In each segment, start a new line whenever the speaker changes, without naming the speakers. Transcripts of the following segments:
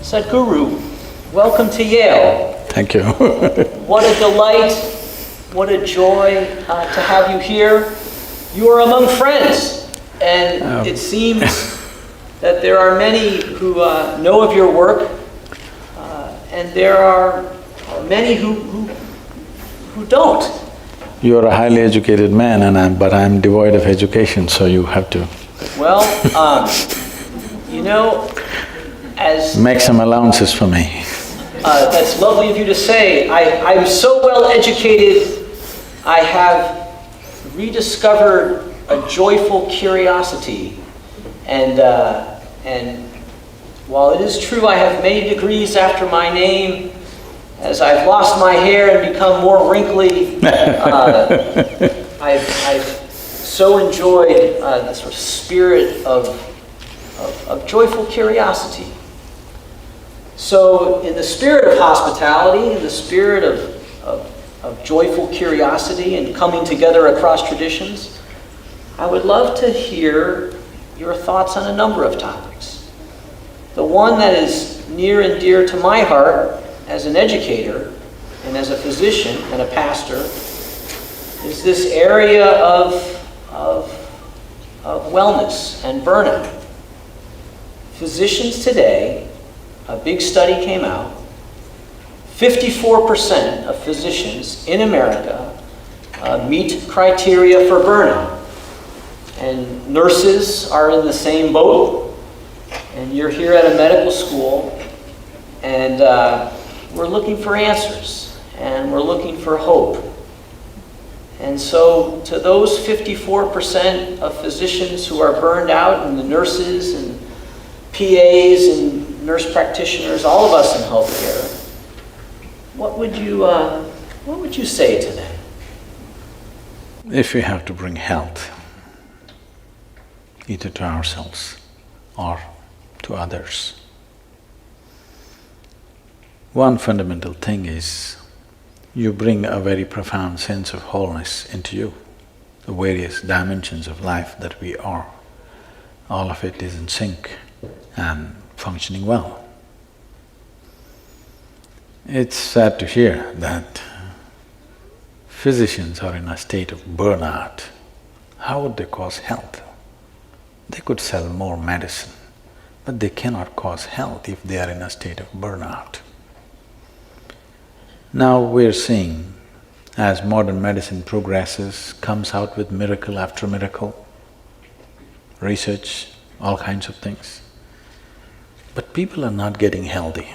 Sadhguru, welcome to Yale.
Thank you.
What a delight, what a joy to have you here. You are among friends, and it seems that there are many who know of your work, and there are many who don't.
You are a highly educated man, but I'm devoid of education, so you have to…
Well, you know, as…
Make some allowances for me.
That's lovely of you to say. I'm so well educated, I have rediscovered a joyful curiosity. And while it is true I have many degrees after my name, as I've lost my hair and become more wrinkly, I've so enjoyed the sort of spirit of joyful curiosity. So in the spirit of hospitality, in the spirit of joyful curiosity and coming together across traditions, I would love to hear your thoughts on a number of topics. The one that is near and dear to my heart as an educator and as a physician and a pastor is this area of wellness and burnout. Physicians today, a big study came out, 54% of physicians in America meet criteria for burnout. And nurses are in the same boat. And you're here at a medical school, and we're looking for answers, and we're looking for hope. And so to those 54% of physicians who are burned out, and the nurses and PAs and nurse practitioners, all of us in healthcare, what would you say to them?
If we have to bring health, either to ourselves or to others, one fundamental thing is you bring a very profound sense of wholeness into you, the various dimensions of life that we are. All of it is in sync and functioning well. It's sad to hear that physicians are in a state of burnout. How would they cause health? They could sell more medicine, but they cannot cause health if they are in a state of burnout. Now we're seeing, as modern medicine progresses, comes out with miracle after miracle, research, all kinds of things. But people are not getting healthy.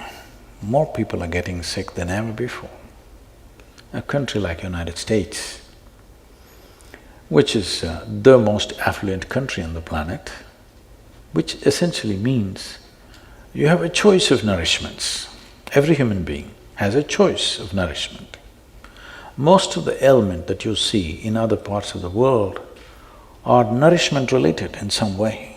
More people are getting sick than ever before. A country like United States, which is the most affluent country on the planet, which essentially means you have a choice of nourishments. Every human being has a choice of nourishment. Most of the ailments that you see in other parts of the world are nourishment related in some way,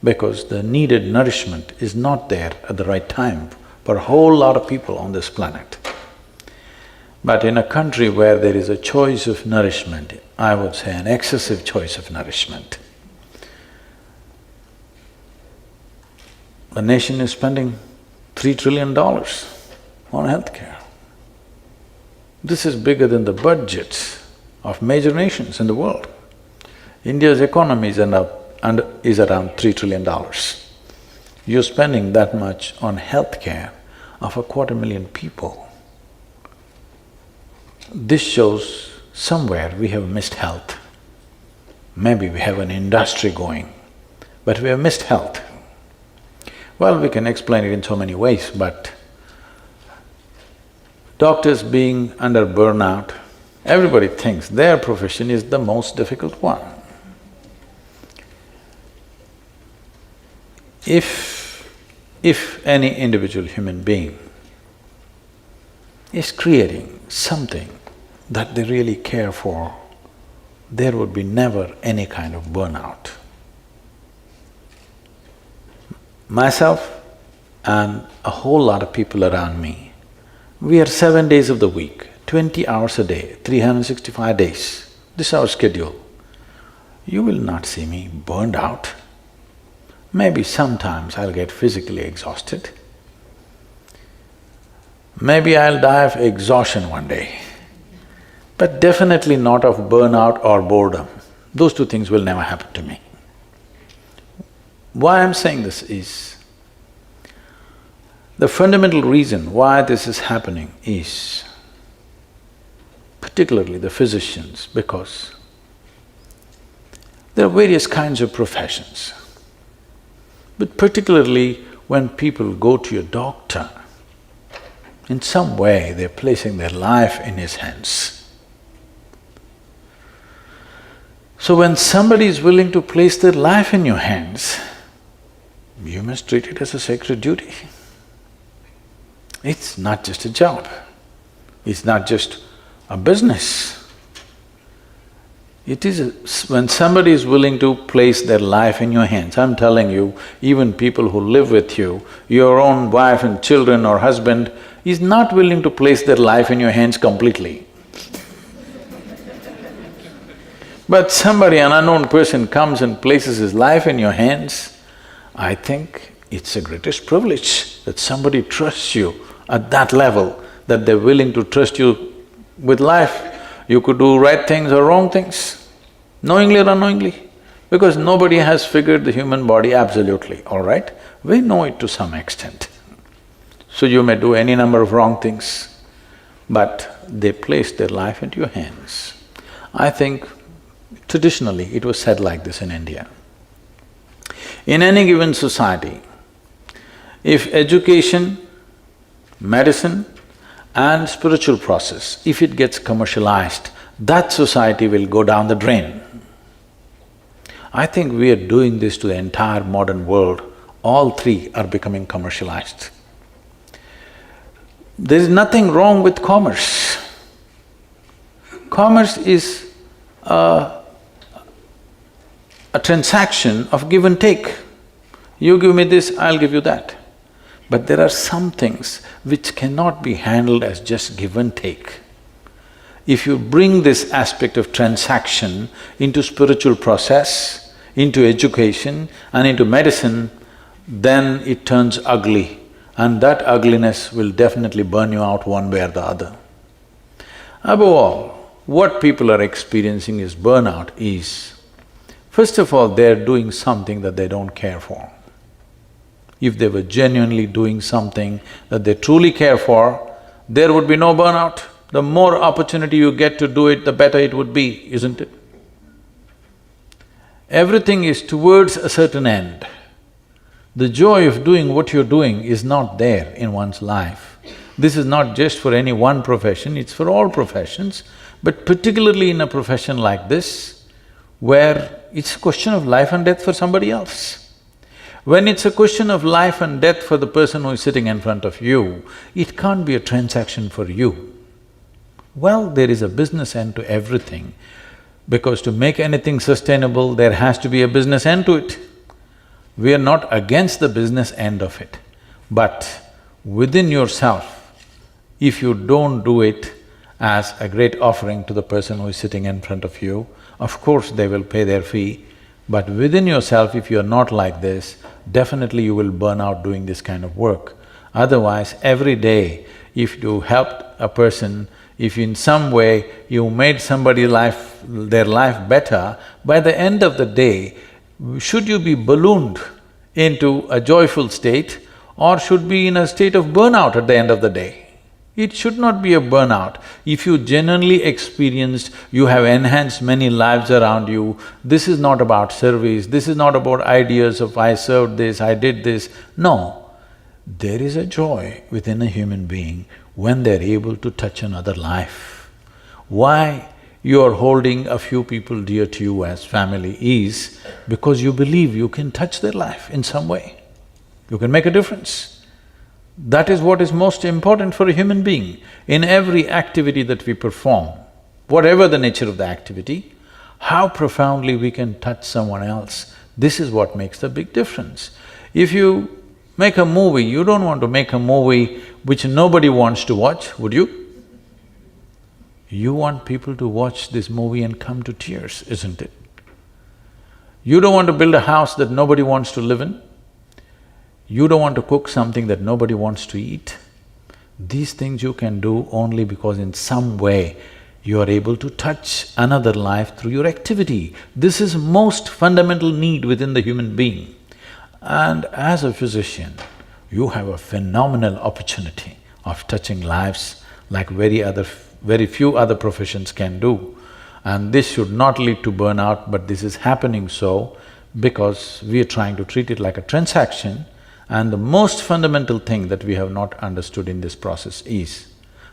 because the needed nourishment is not there at the right time for a whole lot of people on this planet. But in a country where there is a choice of nourishment, I would say an excessive choice of nourishment, the nation is spending $3 trillion on healthcare. This is bigger than the budgets of major nations in the world. India's economy is around $3 trillion. You're spending that much on healthcare of 250,000 people. This shows somewhere we have missed health. Maybe we have an industry going, but we have missed health. Well, we can explain it in so many ways, but doctors being under burnout, everybody thinks their profession is the most difficult one. If any individual human being is creating something that they really care for, there would be never any kind of burnout. Myself and a whole lot of people around me, we are 7 days of the week, 20 hours a day, 365 days. This is our schedule. You will not see me burned out. Maybe sometimes I'll get physically exhausted. Maybe I'll die of exhaustion one day, but definitely not of burnout or boredom. Those two things will never happen to me. Why I'm saying this is, the fundamental reason why this is happening is particularly the physicians, because there are various kinds of professions. But particularly when people go to a doctor, in some way they're placing their life in his hands. So when somebody is willing to place their life in your hands, you must treat it as a sacred duty. It's not just a job, it's not just a business. It is when somebody is willing to place their life in your hands, I'm telling you, even people who live with you, your own wife and children or husband is not willing to place their life in your hands completely. But somebody, an unknown person comes and places his life in your hands, I think it's the greatest privilege that somebody trusts you at that level, that they're willing to trust you with life. You could do right things or wrong things, knowingly or unknowingly, because nobody has figured the human body absolutely, all right? We know it to some extent. So you may do any number of wrong things, but they place their life into your hands. I think traditionally it was said like this in India. In any given society, if education, medicine and spiritual process, if it gets commercialized, that society will go down the drain. I think we are doing this to the entire modern world. All three are becoming commercialized. There is nothing wrong with commerce. Commerce is a transaction of give and take. You give me this, I'll give you that. But there are some things which cannot be handled as just give and take. If you bring this aspect of transaction into spiritual process, into education and into medicine, then it turns ugly, and that ugliness will definitely burn you out one way or the other. Above all, what people are experiencing is burnout is, first of all, they're doing something that they don't care for. If they were genuinely doing something that they truly care for, there would be no burnout. The more opportunity you get to do it, the better it would be, isn't it? Everything is towards a certain end. The joy of doing what you're doing is not there in one's life. This is not just for any one profession, it's for all professions, but particularly in a profession like this, where it's a question of life and death for somebody else. When it's a question of life and death for the person who is sitting in front of you, it can't be a transaction for you. Well, there is a business end to everything, because to make anything sustainable, there has to be a business end to it. We are not against the business end of it, but within yourself, if you don't do it as a great offering to the person who is sitting in front of you, of course they will pay their fee, but within yourself, if you're not like this, definitely you will burn out doing this kind of work. Otherwise, every day, if you helped a person, if in some way you made somebody's life… their life better, by the end of the day, should you be ballooned into a joyful state or should be in a state of burnout at the end of the day? It should not be a burnout. If you genuinely experienced, you have enhanced many lives around you, this is not about service, this is not about ideas of I served this, I did this. No, there is a joy within a human being when they're able to touch another life. Why you're holding a few people dear to you as family is because you believe you can touch their life in some way. You can make a difference. That is what is most important for a human being. In every activity that we perform, whatever the nature of the activity, how profoundly we can touch someone else, this is what makes the big difference. If you make a movie, you don't want to make a movie which nobody wants to watch, would you? You want people to watch this movie and come to tears, isn't it? You don't want to build a house that nobody wants to live in. You don't want to cook something that nobody wants to eat. These things you can do only because in some way you are able to touch another life through your activity. This is most fundamental need within the human being. And as a physician, you have a phenomenal opportunity of touching lives like very few other professions can do. And this should not lead to burnout, but this is happening so because we are trying to treat it like a transaction. And the most fundamental thing that we have not understood in this process is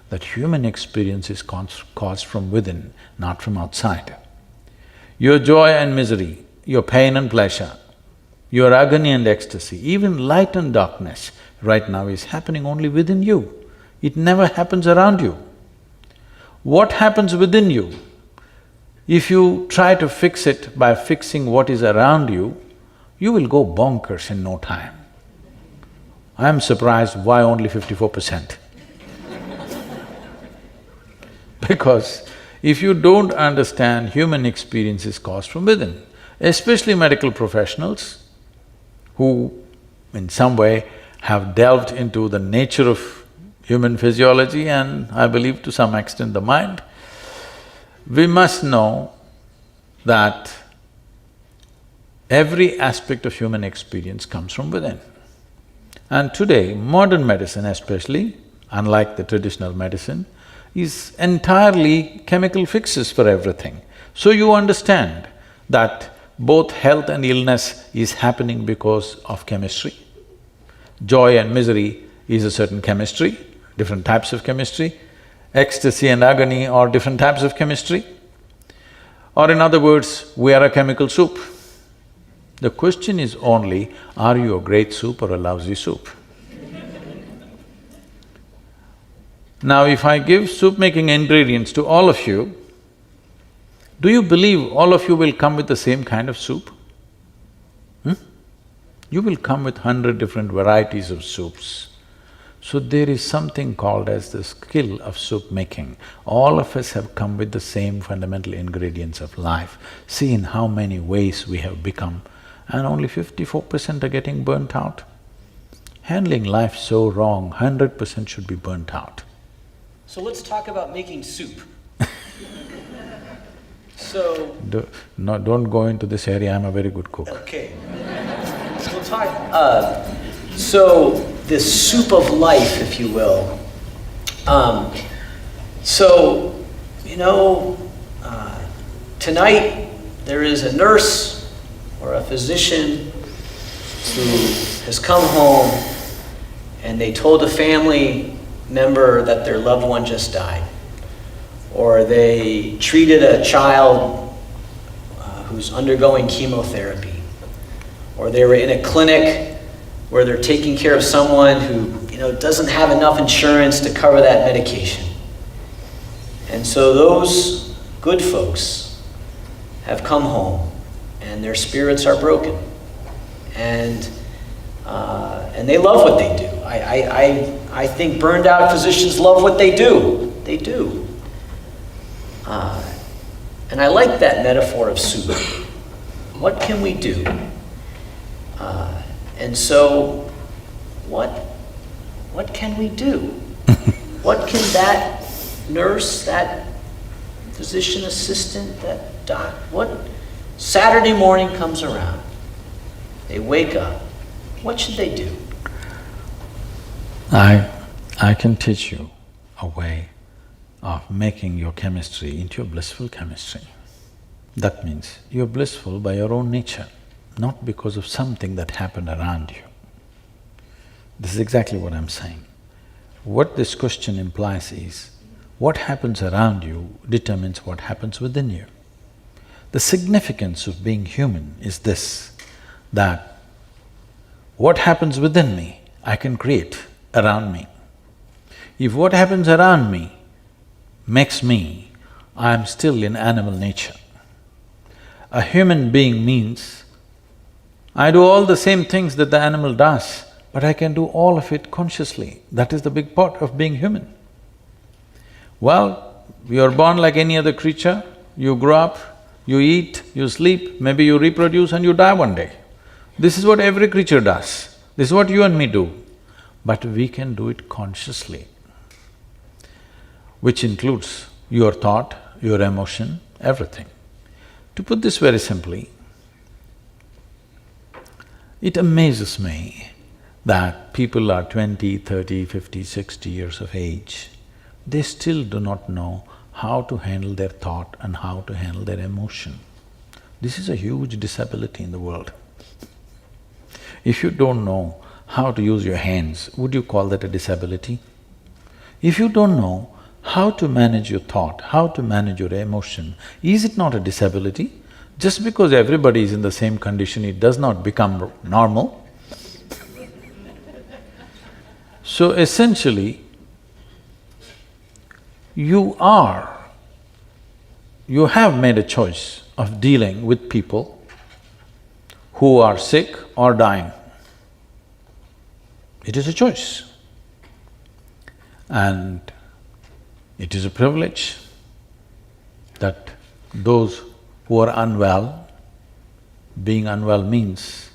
that human experience is caused from within, not from outside. Your joy and misery, your pain and pleasure, your agony and ecstasy, even light and darkness right now is happening only within you. It never happens around you. What happens within you, if you try to fix it by fixing what is around you, you will go bonkers in no time. I am surprised why only 54%. Because if you don't understand human experience is caused from within, especially medical professionals who in some way have delved into the nature of human physiology and I believe to some extent the mind, we must know that every aspect of human experience comes from within. And today, modern medicine especially, unlike the traditional medicine, is entirely chemical fixes for everything. So you understand that both health and illness is happening because of chemistry. Joy and misery is a certain chemistry, different types of chemistry. Ecstasy and agony are different types of chemistry. Or in other words, we are a chemical soup. The question is only, are you a great soup or a lousy soup? Now, if I give soup-making ingredients to all of you, do you believe all of you will come with the same kind of soup? You will come with 100 different varieties of soups. So there is something called as the skill of soup making. All of us have come with the same fundamental ingredients of life. See in how many ways we have become, and only 54% are getting burnt out. Handling life so wrong, 100% should be burnt out.
So let's talk about making soup.
Don't go into this area, I'm a very good cook.
Okay. So we'll talk… so this soup of life, if you will. Tonight there is a nurse or a physician who has come home and they told a family member that their loved one just died. Or they treated a child who's undergoing chemotherapy. Or they were in a clinic where they're taking care of someone who, doesn't have enough insurance to cover that medication. And so those good folks have come home and their spirits are broken. And they love what they do. I think burned out physicians love what they do. They do. And I like that metaphor of soup. What can we do? And so, what can we do? What can that nurse, that physician assistant, that doc, Saturday morning comes around, they wake up, what should they do?
I can teach you a way of making your chemistry into a blissful chemistry. That means you're blissful by your own nature, not because of something that happened around you. This is exactly what I'm saying. What this question implies is, what happens around you determines what happens within you. The significance of being human is this, that what happens within me, I can create around me. If what happens around me makes me, I am still in animal nature. A human being means I do all the same things that the animal does, but I can do all of it consciously. That is the big part of being human. Well, you are born like any other creature, you grow up, You eat, you sleep, maybe you reproduce and you die one day. This is what every creature does. This is what you and me do. But we can do it consciously, which includes your thought, your emotion, everything. To put this very simply, it amazes me that people are 20, 30, 50, 60 years of age, they still do not know how to handle their thought and how to handle their emotion. This is a huge disability in the world. If you don't know how to use your hands, would you call that a disability? If you don't know how to manage your thought, how to manage your emotion, is it not a disability? Just because everybody is in the same condition, it does not become normal. So essentially, you have made a choice of dealing with people who are sick or dying. It is a choice. And it is a privilege that those who are unwell, being unwell means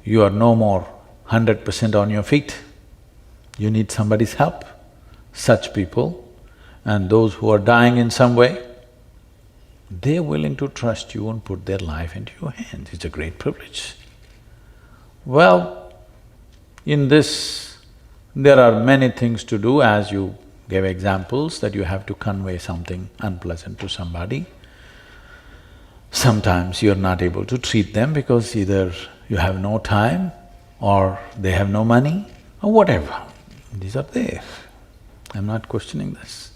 you are no more 100% on your feet, you need somebody's help. Such people and those who are dying in some way, they're willing to trust you and put their life into your hands. It's a great privilege. Well, in this, there are many things to do, as you gave examples that you have to convey something unpleasant to somebody. Sometimes you're not able to treat them because either you have no time or they have no money or whatever. These are there. I'm not questioning this.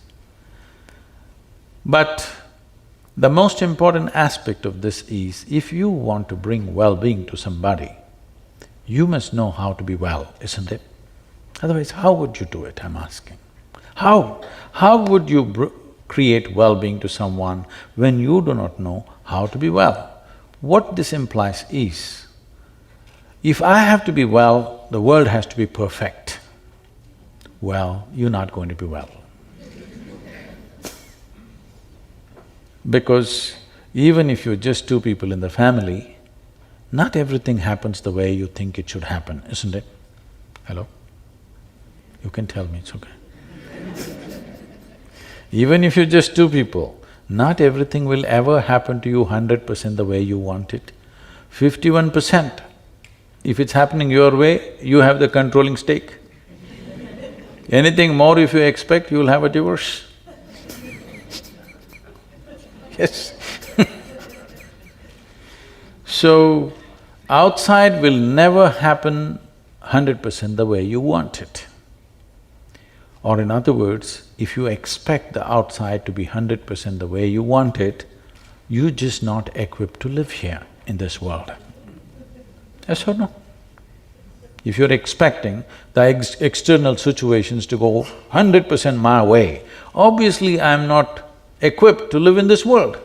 But the most important aspect of this is, if you want to bring well-being to somebody, you must know how to be well, isn't it? Otherwise, how would you do it, I'm asking? How? How would you create well-being to someone when you do not know how to be well? What this implies is, if I have to be well, the world has to be perfect. Well, you're not going to be well. Because even if you're just two people in the family, not everything happens the way you think it should happen, isn't it? Hello? You can tell me, it's okay. Even if you're just two people, not everything will ever happen to you 100% the way you want it. 51%, if it's happening your way, you have the controlling stake. Anything more if you expect, you'll have a divorce. Yes. So, outside will never happen 100% the way you want it. Or in other words, if you expect the outside to be 100% the way you want it, you're just not equipped to live here in this world. Yes or no? If you're expecting the external situations to go 100% my way, obviously I'm not equipped to live in this world.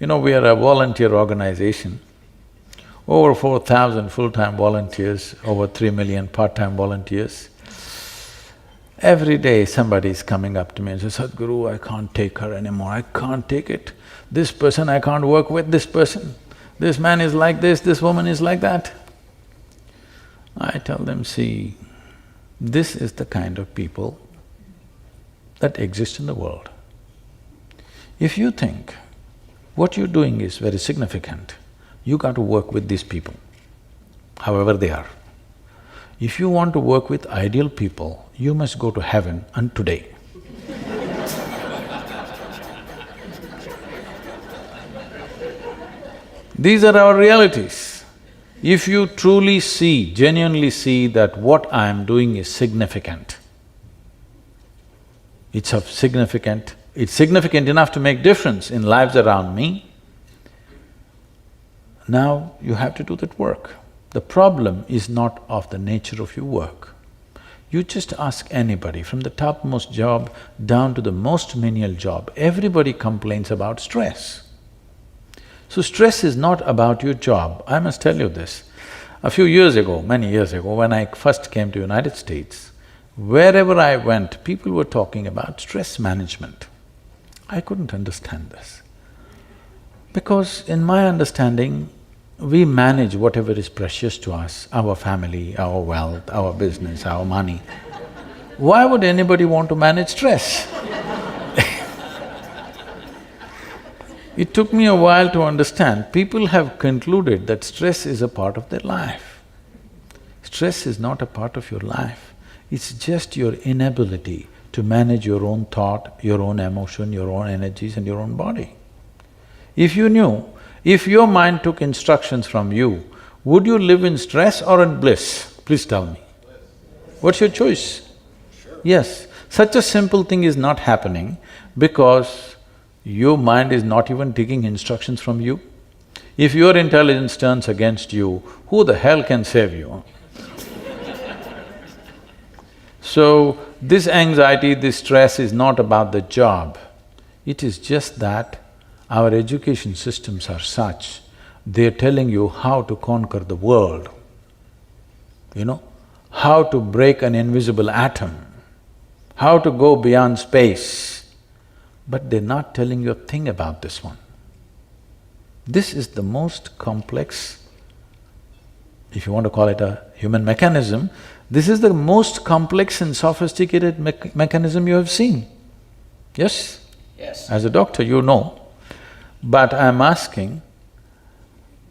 You know, we are a volunteer organization, over 4,000 full-time volunteers, over 3 million part-time volunteers. Every day somebody is coming up to me and says, Sadhguru, I can't take her anymore, I can't take it. This person, I can't work with this person. This man is like this woman is like that. I tell them, see, this is the kind of people that exist in the world. If you think what you're doing is very significant, you got to work with these people, however they are. If you want to work with ideal people, you must go to heaven and today. These are our realities. If you truly see, genuinely see that what I am doing is significant, it's significant enough to make difference in lives around me, now you have to do that work. The problem is not of the nature of your work. You just ask anybody, from the topmost job down to the most menial job, everybody complains about stress. So stress is not about your job. I must tell you this. A few years ago, many years ago, when I first came to United States, wherever I went, people were talking about stress management. I couldn't understand this. Because in my understanding, we manage whatever is precious to us, our family, our wealth, our business, our money. Why would anybody want to manage stress? It took me a while to understand. People have concluded that stress is a part of their life. Stress is not a part of your life. It's just your inability to manage your own thought, your own emotion, your own energies and your own body. If you knew, if your mind took instructions from you, would you live in stress or in bliss? Please tell me. What's your choice?
Sure.
Yes, such a simple thing is not happening because your mind is not even taking instructions from you. If your intelligence turns against you, who the hell can save you? So, this anxiety, this stress is not about the job. It is just that our education systems are such, they're telling you how to conquer the world, how to break an invisible atom, how to go beyond space. But they're not telling you a thing about this one. This is the most complex, if you want to call it a human mechanism, this is the most complex and sophisticated mechanism you have seen. Yes?
Yes.
As a doctor, you know. But I'm asking,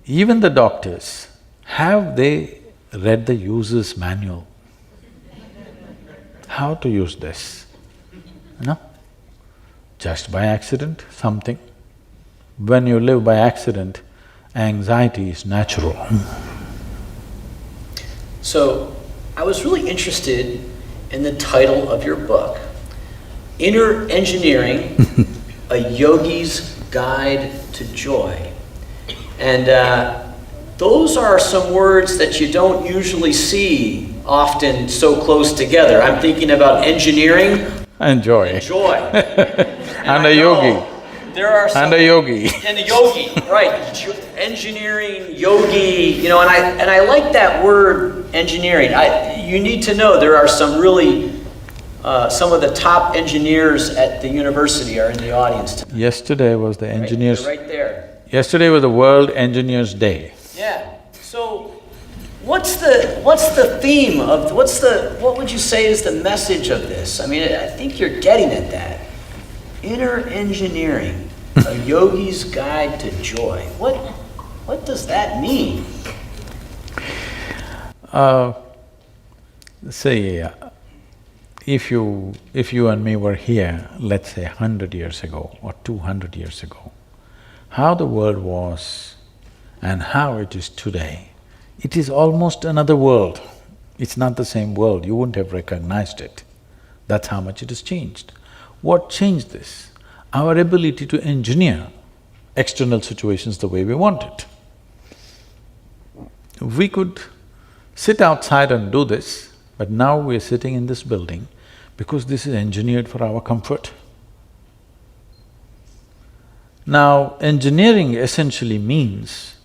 even the doctors, have they read the user's manual? How to use this? No? Just by accident, something. When you live by accident, anxiety is natural.
So, I was really interested in the title of your book, Inner Engineering, A Yogi's Guide to Joy. And those are some words that you don't usually see often so close together. I'm thinking about engineering
And joy.
and joy.
And a yogi.
There are some…
And a yogi.
And a yogi, right. Engineering, yogi, and I like that word, engineering. You need to know there are some really… some of the top engineers at the university are in the audience tonight.
Yesterday was the engineers…
Right there.
Yesterday was the World Engineers Day.
Yeah. So, what's the theme of… what would you say is the message of this? I mean, I think you're getting at that. Inner engineering, a yogi's guide to joy. What does that mean?
Say, if you and me were here, let's say 100 years ago or 200 years ago, how the world was and how it is today, it is almost another world. It's not the same world, you wouldn't have recognized it. That's how much it has changed. What changed this? Our ability to engineer external situations the way we want it. We could sit outside and do this, but now we're sitting in this building because this is engineered for our comfort. Now, engineering essentially means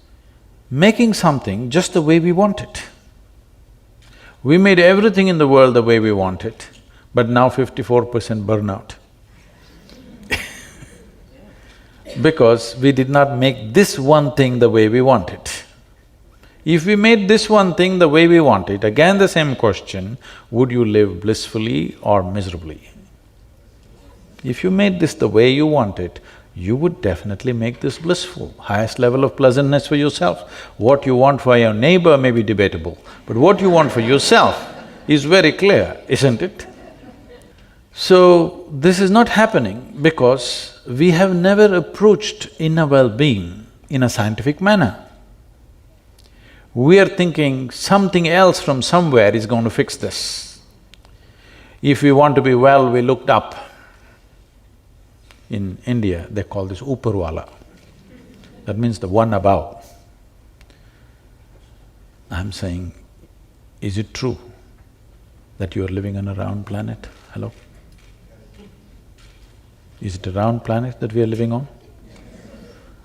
making something just the way we want it. We made everything in the world the way we want it, but now 54% burnout. Because we did not make this one thing the way we want it. If we made this one thing the way we want it, again the same question, would you live blissfully or miserably? If you made this the way you want it, you would definitely make this blissful, highest level of pleasantness for yourself. What you want for your neighbor may be debatable, but what you want for yourself is very clear, isn't it? So, this is not happening because we have never approached inner well-being in a scientific manner. We are thinking something else from somewhere is going to fix this. If we want to be well, we looked up. In India, they call this Uparwala. That means the one above. I'm saying, is it true that you are living on a round planet? Hello? Is it a round planet that we are living on?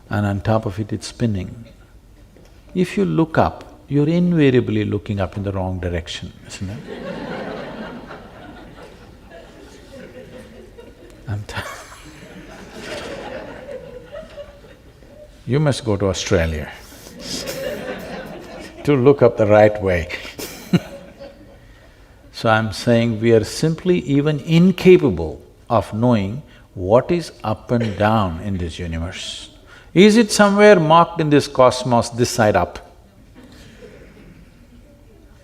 And on top of it, it's spinning. If you look up, you're invariably looking up in the wrong direction, isn't it? You must go to Australia to look up the right way. So I'm saying we are simply even incapable of knowing what is up and down in this universe. Is it somewhere marked in this cosmos, this side up?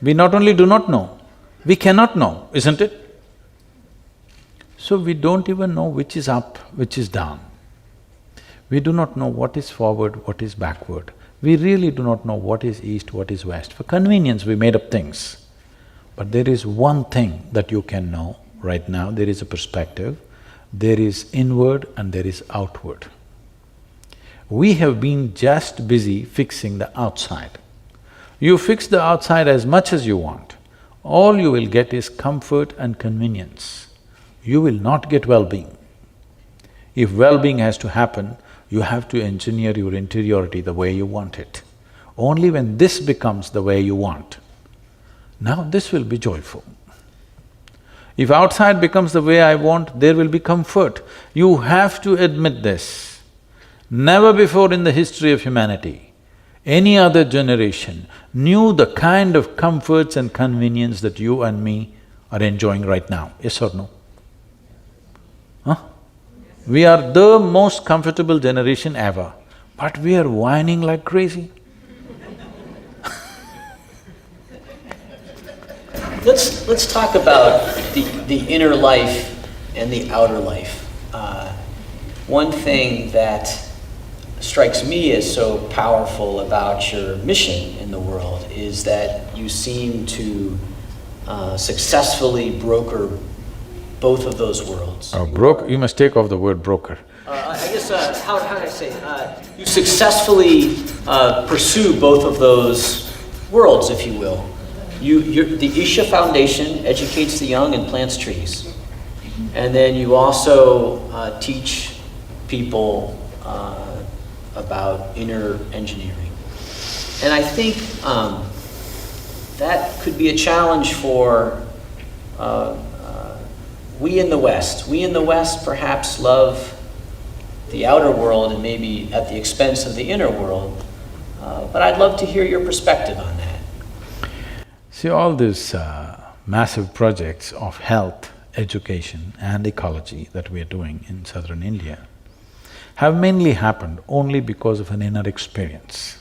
We not only do not know, we cannot know, isn't it? So we don't even know which is up, which is down. We do not know what is forward, what is backward. We really do not know what is east, what is west. For convenience, we made up things. But there is one thing that you can know right now, there is a perspective, there is inward and there is outward. We have been just busy fixing the outside. You fix the outside as much as you want, all you will get is comfort and convenience. You will not get well-being. If well-being has to happen, you have to engineer your interiority the way you want it. Only when this becomes the way you want, now this will be joyful. If outside becomes the way I want, there will be comfort. You have to admit this. Never before in the history of humanity, any other generation knew the kind of comforts and convenience that you and me are enjoying right now, yes or no? Huh? We are the most comfortable generation ever, but we are whining like crazy.
Let's talk about the inner life and the outer life. One thing that strikes me as so powerful about your mission in the world is that you seem to successfully broker both of those worlds.
Oh, you must take off the word broker.
I guess, how can I say, you successfully pursue both of those worlds, if you will. The Isha Foundation educates the young and plants trees. And then you also teach people about inner engineering. And I think that could be a challenge for we in the West. We in the West perhaps love the outer world and maybe at the expense of the inner world. But I'd love to hear your perspective on that.
See, all these massive projects of health, education and ecology that we are doing in southern India have mainly happened only because of an inner experience.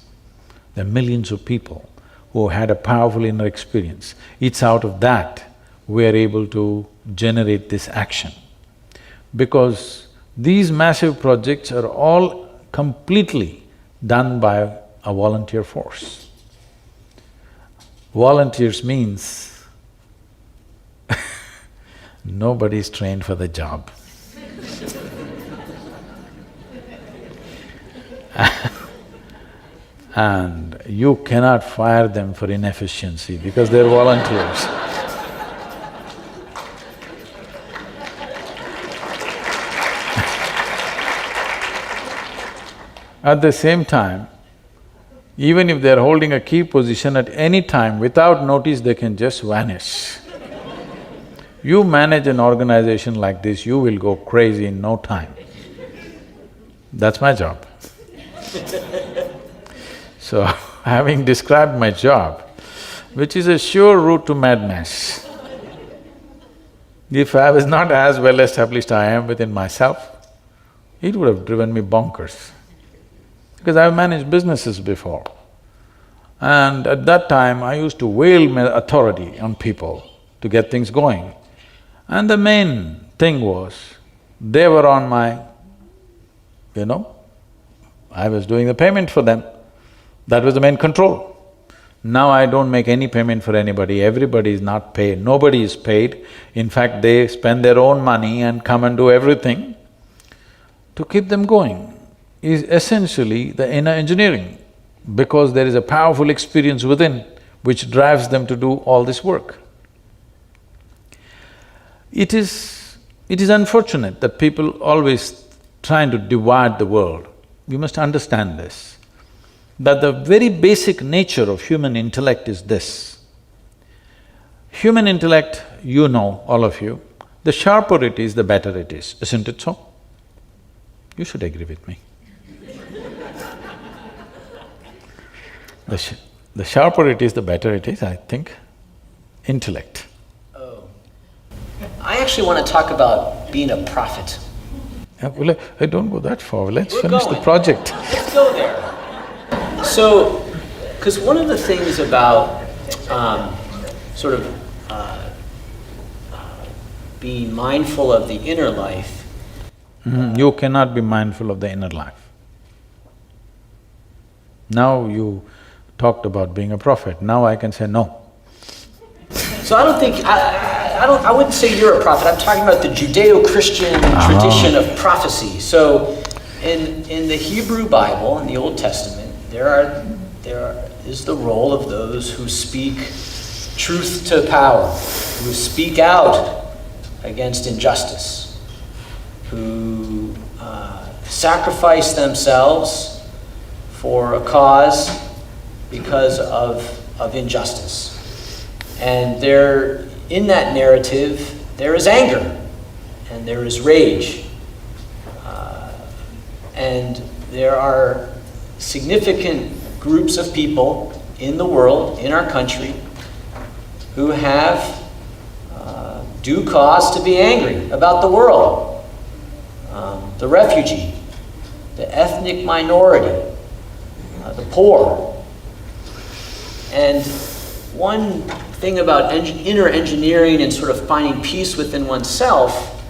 There are millions of people who had a powerful inner experience. It's out of that we are able to generate this action. Because these massive projects are all completely done by a volunteer force. Volunteers means nobody is trained for the job. And you cannot fire them for inefficiency because they're volunteers. At the same time, even if they're holding a key position at any time, without notice they can just vanish. You manage an organization like this, you will go crazy in no time. That's my job. So, having described my job, which is a sure route to madness, if I was not as well established I am within myself, it would have driven me bonkers. Because I've managed businesses before. And at that time, I used to wield my authority on people to get things going. And the main thing was, they were on my… I was doing the payment for them. That was the main control. Now I don't make any payment for anybody, everybody is not paid, nobody is paid. In fact, they spend their own money and come and do everything to keep them going. Is essentially the inner engineering, because there is a powerful experience within which drives them to do all this work. It is unfortunate that people always trying to divide the world. You must understand this, that the very basic nature of human intellect is this. Human intellect, you know, all of you, the sharper it is, the better it is, isn't it so? You should agree with me. The sharper it is, the better it is, I think. Intellect.
Oh. I actually want to talk about being a prophet.
Well, I don't go that far. Let's
We're
finish
going.
the project.
Let's go there. So, because one of the things about sort of being mindful of the inner life.
You cannot be mindful of the inner life. Now you talked about being a prophet, now I can say no.
So I don't think… I wouldn't say you're a prophet, I'm talking about the Judeo-Christian tradition of prophecy. So in the Hebrew Bible, in the Old Testament, there is the role of those who speak truth to power, who speak out against injustice, who sacrifice themselves for a cause because of injustice. And there, in that narrative, there is anger and there is rage. And there are significant groups of people in the world, in our country, who have due cause to be angry about the world. The refugee, the ethnic minority, the poor. And one thing about inner engineering and sort of finding peace within oneself,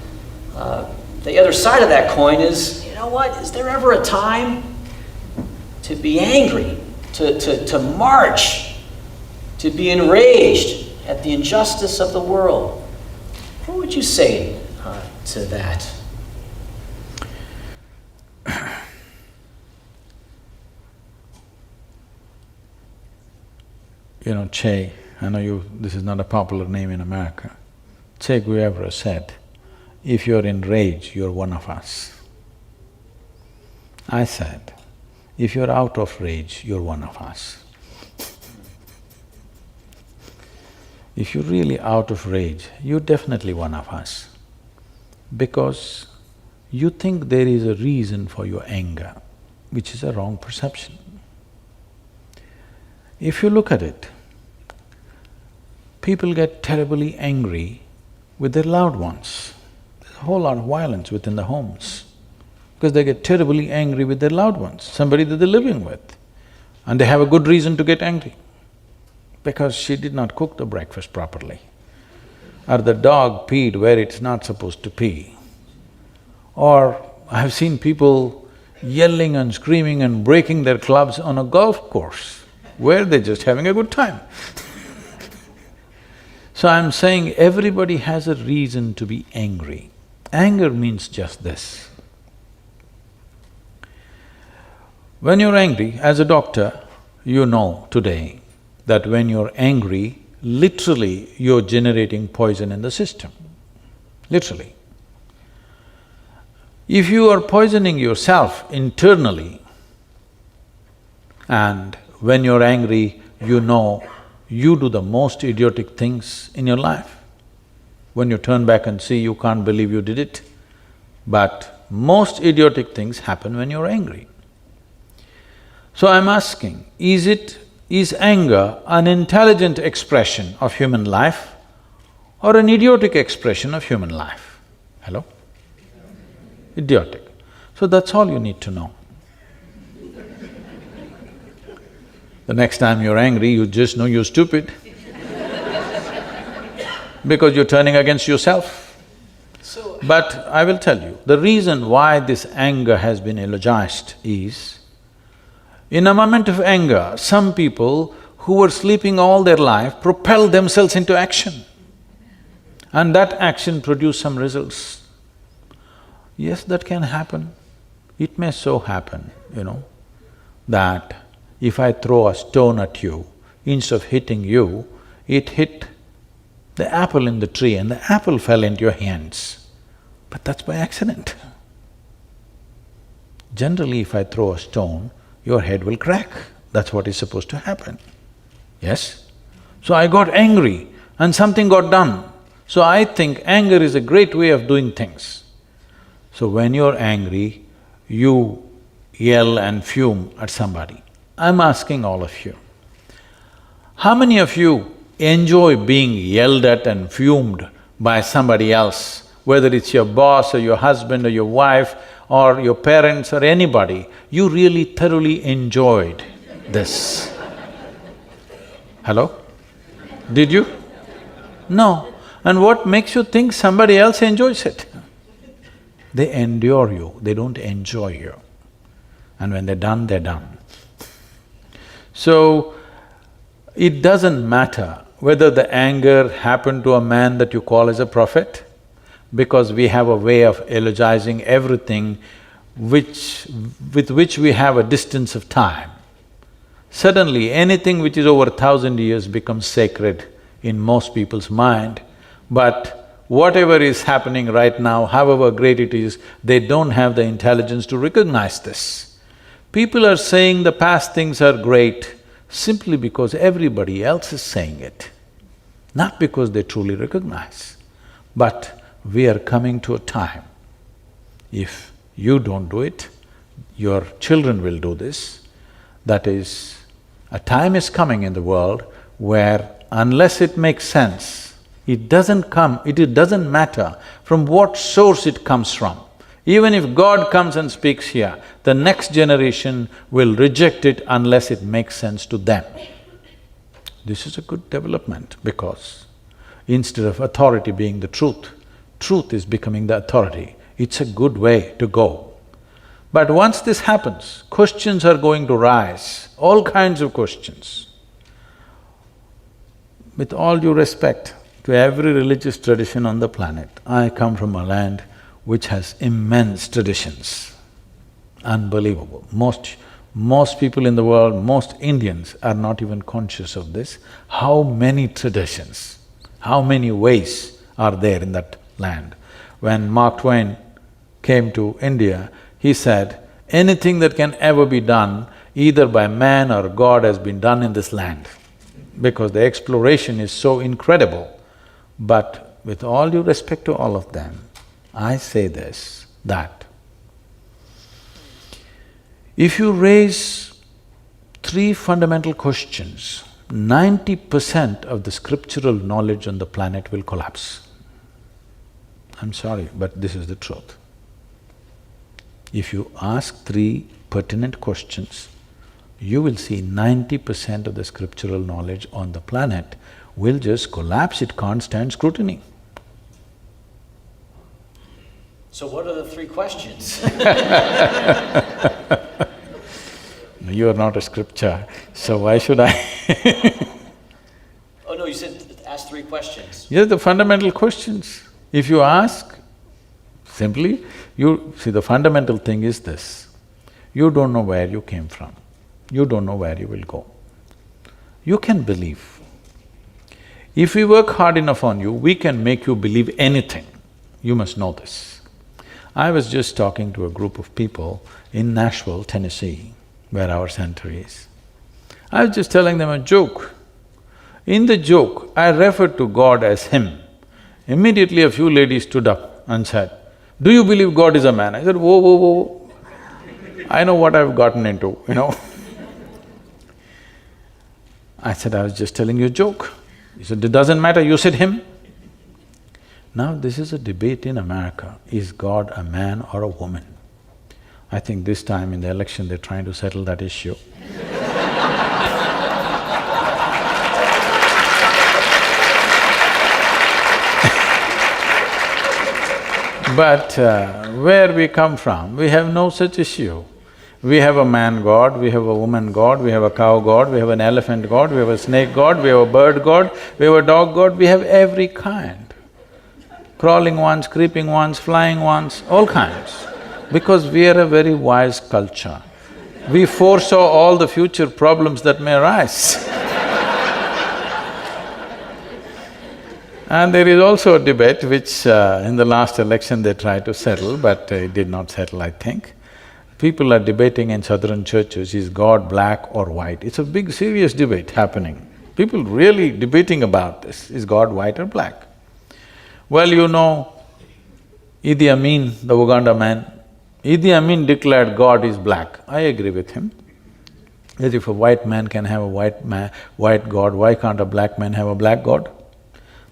the other side of that coin is, you know what, is there ever a time to be angry, to march, to be enraged at the injustice of the world? What would you say to that?
You know, Che, I know this is not a popular name in America. Che Guevara said, if you're in rage, you're one of us. I said, if you're out of rage, you're one of us. If you're really out of rage, you're definitely one of us, because you think there is a reason for your anger, which is a wrong perception. If you look at it, people get terribly angry with their loved ones. There's a whole lot of violence within the homes because they get terribly angry with their loved ones, somebody that they're living with. And they have a good reason to get angry because she did not cook the breakfast properly, or the dog peed where it's not supposed to pee. Or I've seen people yelling and screaming and breaking their clubs on a golf course where they're just having a good time. So I'm saying everybody has a reason to be angry. Anger means just this. When you're angry, as a doctor, you know today that when you're angry, literally you're generating poison in the system, literally. If you are poisoning yourself internally, and when you're angry, you know you do the most idiotic things in your life. When you turn back and see, you can't believe you did it. But most idiotic things happen when you're angry. So I'm asking, is anger an intelligent expression of human life or an idiotic expression of human life? Hello? Idiotic. So that's all you need to know. The next time you're angry, you just know you're stupid because you're turning against yourself. But I will tell you, the reason why this anger has been eulogized is, in a moment of anger, some people who were sleeping all their life propel themselves into action, and that action produced some results. Yes, that can happen. It may so happen, that if I throw a stone at you, instead of hitting you, it hit the apple in the tree and the apple fell into your hands. But that's by accident. Generally, if I throw a stone, your head will crack. That's what is supposed to happen. Yes? So I got angry and something got done. So I think anger is a great way of doing things. So when you're angry, you yell and fume at somebody. I'm asking all of you, How many of you enjoy being yelled at and fumed by somebody else, whether it's your boss or your husband or your wife or your parents or anybody? You really thoroughly enjoyed this. Hello? Did you? No. And what makes you think somebody else enjoys it? They endure you, they don't enjoy you. And when they're done, they're done. So, it doesn't matter whether the anger happened to a man that you call as a prophet, because we have a way of eulogizing everything with which we have a distance of time. Suddenly, anything which is over 1,000 years becomes sacred in most people's mind, but whatever is happening right now, however great it is, they don't have the intelligence to recognize this. People are saying the past things are great simply because everybody else is saying it, not because they truly recognize. But we are coming to a time, if you don't do it, your children will do this. That is, a time is coming in the world where unless it makes sense, it doesn't matter from what source it comes from. Even if God comes and speaks here, the next generation will reject it unless it makes sense to them. This is a good development because instead of authority being the truth, truth is becoming the authority. It's a good way to go. But once this happens, questions are going to rise, all kinds of questions. With all due respect to every religious tradition on the planet, I come from a land which has immense traditions, unbelievable. Most people in the world, most Indians are not even conscious of this. How many traditions, how many ways are there in that land? When Mark Twain came to India, he said, anything that can ever be done either by man or God has been done in this land, because the exploration is so incredible. But with all due respect to all of them, I say this, that if you raise three fundamental questions, 90% of the scriptural knowledge on the planet will collapse. I'm sorry, but this is the truth. If you ask three pertinent questions, you will see 90% of the scriptural knowledge on the planet will just collapse, it can't stand scrutiny.
So what are the three questions?
You are not a scripture, so why should I?
Oh no, you said ask three questions.
Yes, the fundamental questions. If you ask, simply, see, the fundamental thing is this: you don't know where you came from, you don't know where you will go. You can believe. If we work hard enough on you, we can make you believe anything. You must know this. I was just talking to a group of people in Nashville, Tennessee, where our center is. I was just telling them a joke. In the joke, I referred to God as Him. Immediately a few ladies stood up and said, "Do you believe God is a man?" I said, "Whoa, whoa, whoa, I know what I've gotten into, you know." I said, "I was just telling you a joke." He said, "It doesn't matter, you said Him." Now this is a debate in America, is God a man or a woman? I think this time in the election they're trying to settle that issue. But where we come from, we have no such issue. We have a man god, we have a woman god, we have a cow god, we have an elephant god, we have a snake god, we have a bird god, we have a dog god, we have every kind. Crawling ones, creeping ones, flying ones, all kinds. Because we are a very wise culture. We foresaw all the future problems that may arise. And there is also a debate which in the last election they tried to settle, but it did not settle, I think. People are debating in southern churches, is God black or white? It's a big serious debate happening. People really debating about this, is God white or black? Well, you know, Idi Amin, the Uganda man, Idi Amin declared God is black. I agree with him. As if a white man can have a white god, why can't a black man have a black god?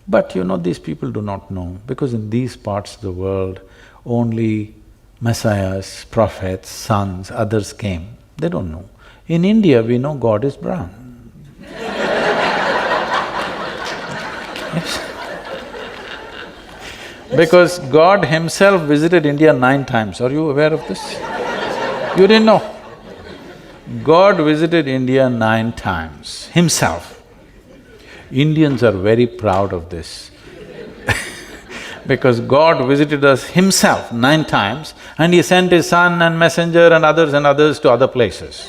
But you know, these people do not know, because in these parts of the world, only messiahs, prophets, sons, others came. They don't know. In India, we know God is brown. Yes. Because God himself visited India 9 times. Are you aware of this? You didn't know? God visited India 9 times, himself. Indians are very proud of this because God visited us himself 9 times and he sent his son and messenger and others to other places.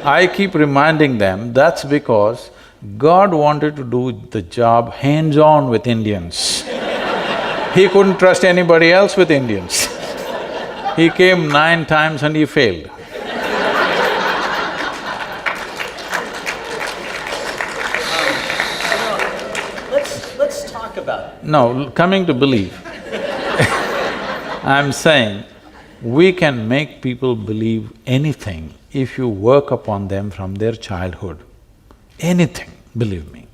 I keep reminding them, that's because God wanted to do the job hands-on with Indians. He couldn't trust anybody else with Indians. He came 9 times and he failed.
Let's talk about it.
No, coming to belief, I'm saying we can make people believe anything if you work upon them from their childhood. Anything, believe me.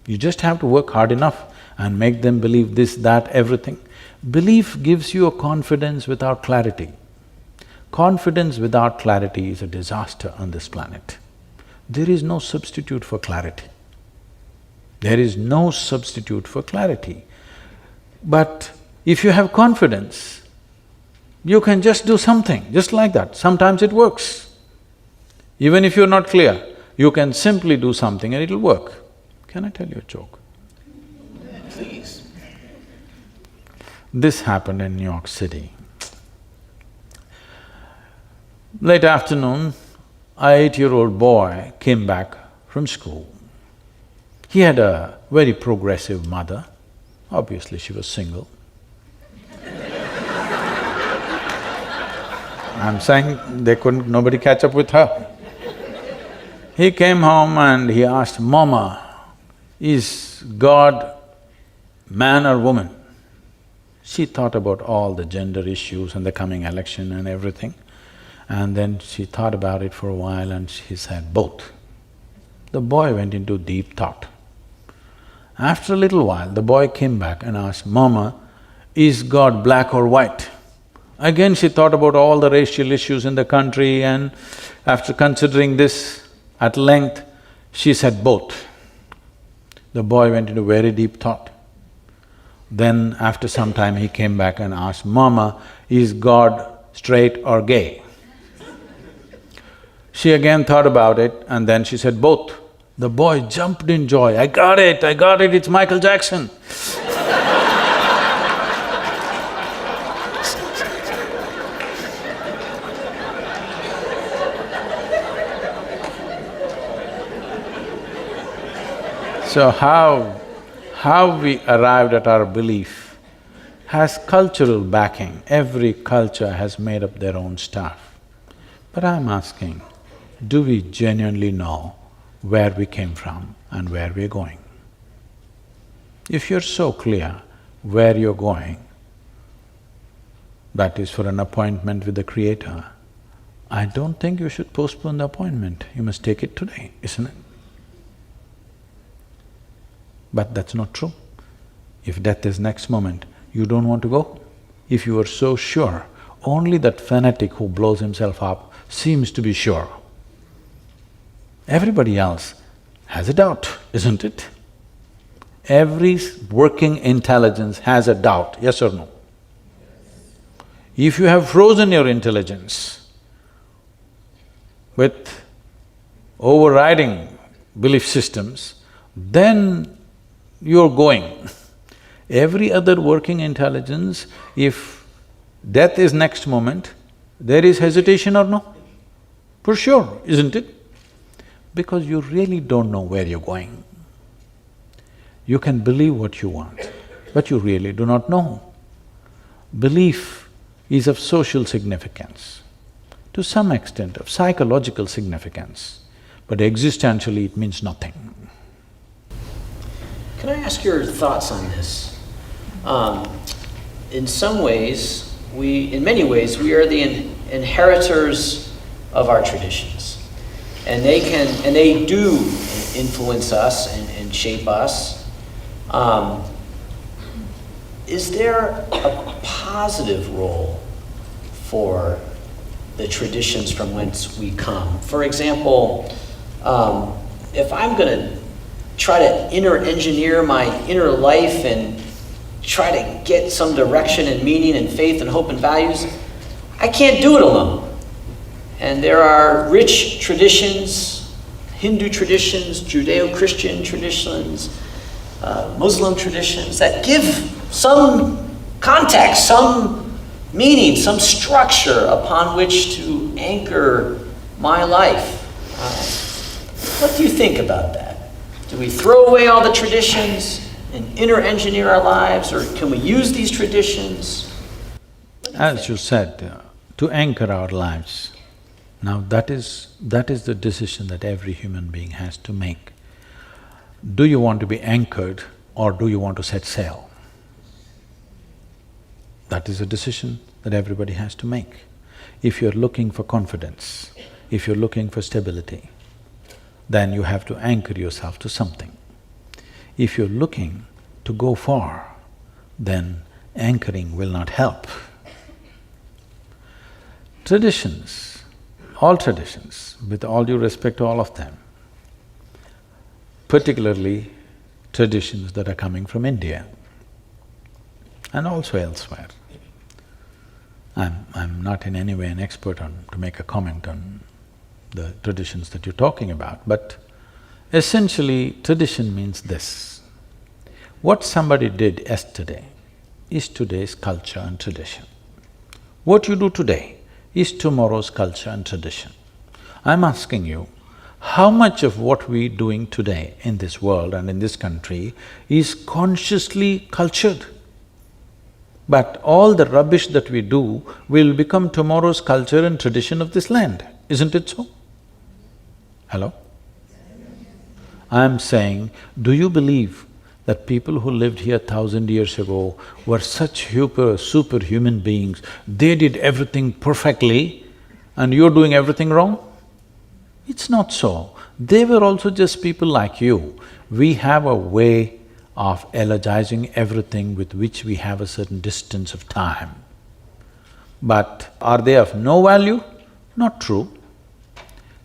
You just have to work hard enough and make them believe this, that, everything. Belief gives you a confidence without clarity. Confidence without clarity is a disaster on this planet. There is no substitute for clarity. There is no substitute for clarity. But if you have confidence, you can just do something, just like that. Sometimes it works. Even if you're not clear, you can simply do something and it'll work. Can I tell you a joke?
Please.
This happened in New York City. Late afternoon, an 8-year-old boy came back from school. He had a very progressive mother. Obviously, she was single. I'm saying nobody catch up with her. He came home and he asked, "Mama, is God man or woman?" She thought about all the gender issues and the coming election and everything. And then she thought about it for a while and she said, "Both." The boy went into deep thought. After a little while, the boy came back and asked, "Mama, is God black or white?" Again she thought about all the racial issues in the country, and after considering this at length, she said, "Both." The boy went into very deep thought. Then after some time he came back and asked, "Mama, is God straight or gay?" She again thought about it and then she said, "Both." The boy jumped in joy, I got it, it's Michael Jackson." So how we arrived at our belief has cultural backing. Every culture has made up their own stuff. But I'm asking, do we genuinely know where we came from and where we're going? If you're so clear where you're going, that is for an appointment with the Creator, I don't think you should postpone the appointment. You must take it today, isn't it? But that's not true. If death is next moment, you don't want to go. If you are so sure, only that fanatic who blows himself up seems to be sure. Everybody else has a doubt, isn't it? Every working intelligence has a doubt, yes or no? If you have frozen your intelligence with overriding belief systems, then you're going. Every other working intelligence, if death is next moment, there is hesitation or no? For sure, isn't it? Because you really don't know where you're going. You can believe what you want, but you really do not know. Belief is of social significance, to some extent of psychological significance, but existentially it means nothing.
Can I ask your thoughts on this? In some ways, in many ways, we are the inheritors of our traditions. and they do influence us and shape us. Is there a positive role for the traditions from whence we come? For example, if I'm going to try to inner engineer my inner life and try to get some direction and meaning and faith and hope and values, I can't do it alone. And there are rich traditions, Hindu traditions, Judeo-Christian traditions, Muslim traditions that give some context, some meaning, some structure upon which to anchor my life. What do you think about that? Do we throw away all the traditions and inner engineer our lives, or can we use these traditions?
As you said, to anchor our lives. Now that is the decision that every human being has to make. Do you want to be anchored or do you want to set sail? That is a decision that everybody has to make. If you're looking for confidence, if you're looking for stability, then you have to anchor yourself to something. If you're looking to go far, then anchoring will not help. Traditions, all traditions, with all due respect to all of them, particularly traditions that are coming from India and also elsewhere. I'm not in any way an expert to make a comment on the traditions that you're talking about, but essentially tradition means this. What somebody did yesterday is today's culture and tradition. What you do today is tomorrow's culture and tradition. I'm asking you, how much of what we're doing today in this world and in this country is consciously cultured? But all the rubbish that we do will become tomorrow's culture and tradition of this land, isn't it so? Hello? I'm saying, do you believe that people who lived here 1,000 years ago were such superhuman beings, they did everything perfectly and you're doing everything wrong? It's not so. They were also just people like you. We have a way of elogizing everything with which we have a certain distance of time. But are they of no value? Not true.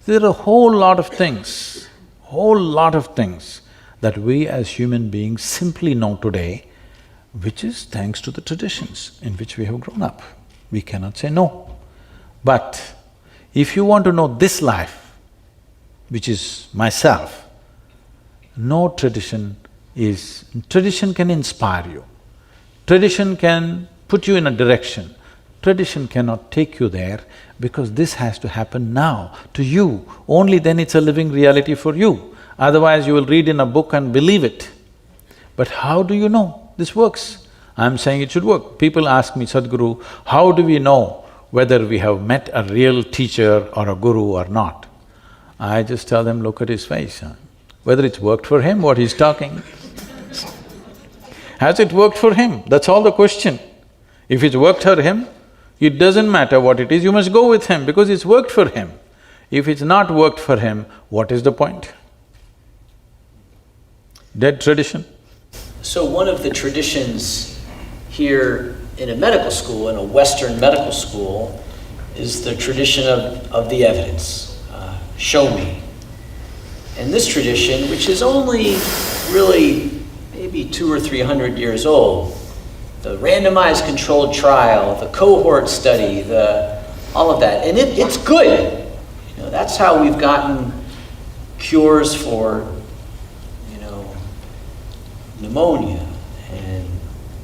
There are a whole lot of things that we as human beings simply know today, which is thanks to the traditions in which we have grown up. We cannot say no. But if you want to know this life, which is myself, no tradition is… Tradition can inspire you, tradition can put you in a direction, tradition cannot take you there because this has to happen now, to you, only then it's a living reality for you. Otherwise you will read in a book and believe it. But how do you know this works? I'm saying it should work. People ask me, Sadhguru, how do we know whether we have met a real teacher or a guru or not? I just tell them, look at his face, whether it's worked for him, what he's talking. Has it worked for him? That's all the question. If it's worked for him, it doesn't matter what it is, you must go with him because it's worked for him. If it's not worked for him, what is the point? Dead tradition.
So one of the traditions here in a medical school, in a Western medical school, is the tradition of the evidence. Show me. And this tradition, which is only really maybe 200 or 300 years old, the randomized controlled trial, the cohort study, all of that, and it's good. You know, that's how we've gotten cures for, pneumonia and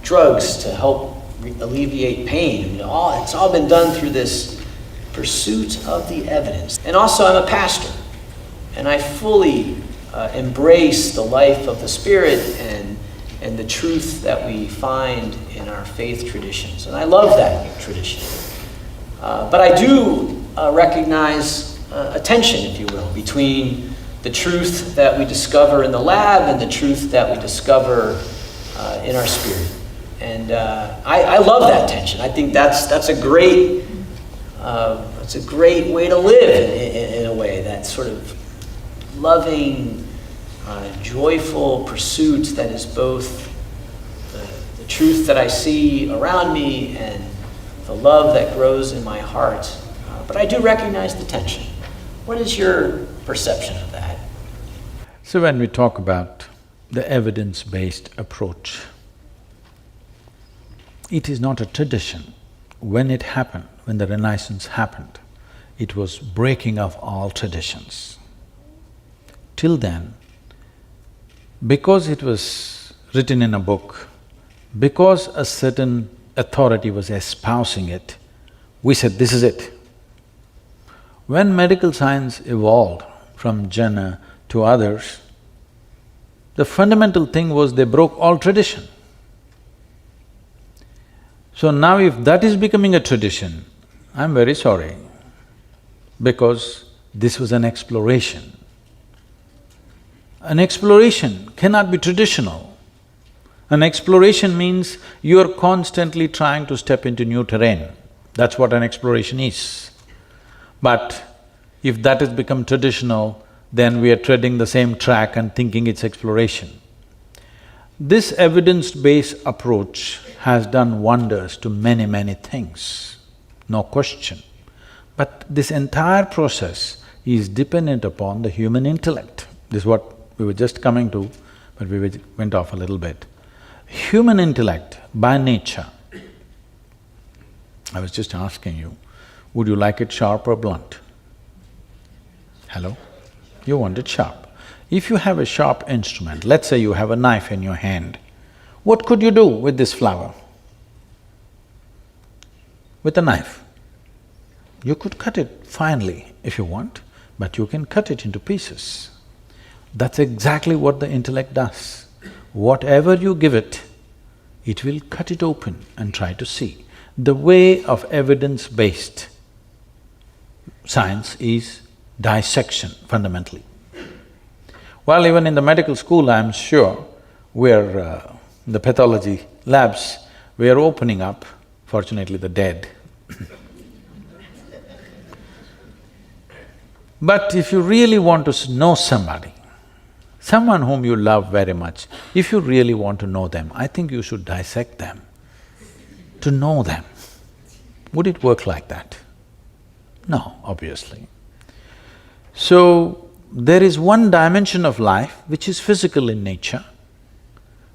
drugs to help alleviate pain. It's all been done through this pursuit of the evidence. And also I'm a pastor, and I fully embrace the life of the Spirit and the truth that we find in our faith traditions. And I love that tradition. But I do recognize a tension, if you will, between the truth that we discover in the lab and the truth that we discover in our spirit. And I love that tension. I think that's a great way to live in a way, that sort of loving, joyful pursuit that is both the truth that I see around me and the love that grows in my heart. But I do recognize the tension. What is your perception of that?
So when we talk about the evidence-based approach, it is not a tradition. When it happened, when the Renaissance happened, it was breaking of all traditions. Till then, because it was written in a book, because a certain authority was espousing it, we said, this is it. When medical science evolved from Jenner to others, the fundamental thing was they broke all tradition. So now if that is becoming a tradition, I'm very sorry, because this was an exploration. An exploration cannot be traditional. An exploration means you're constantly trying to step into new terrain. That's what an exploration is. But if that has become traditional, then we are treading the same track and thinking it's exploration. This evidence-based approach has done wonders to many, many things, no question. But this entire process is dependent upon the human intellect. This is what we were just coming to, but we went off a little bit. Human intellect, by nature, I was just asking you, would you like it sharp or blunt? Hello? You want it sharp. If you have a sharp instrument, let's say you have a knife in your hand, what could you do with this flower? With a knife. You could cut it finely if you want, but you can cut it into pieces. That's exactly what the intellect does. Whatever you give it, it will cut it open and try to see. The way of evidence-based science is dissection, fundamentally. Well, even in the medical school, I'm sure, we're the pathology labs, we are opening up, fortunately the dead. But if you really want to know somebody, someone whom you love very much, if you really want to know them, I think you should dissect them to know them. Would it work like that? No, obviously. So, there is one dimension of life which is physical in nature,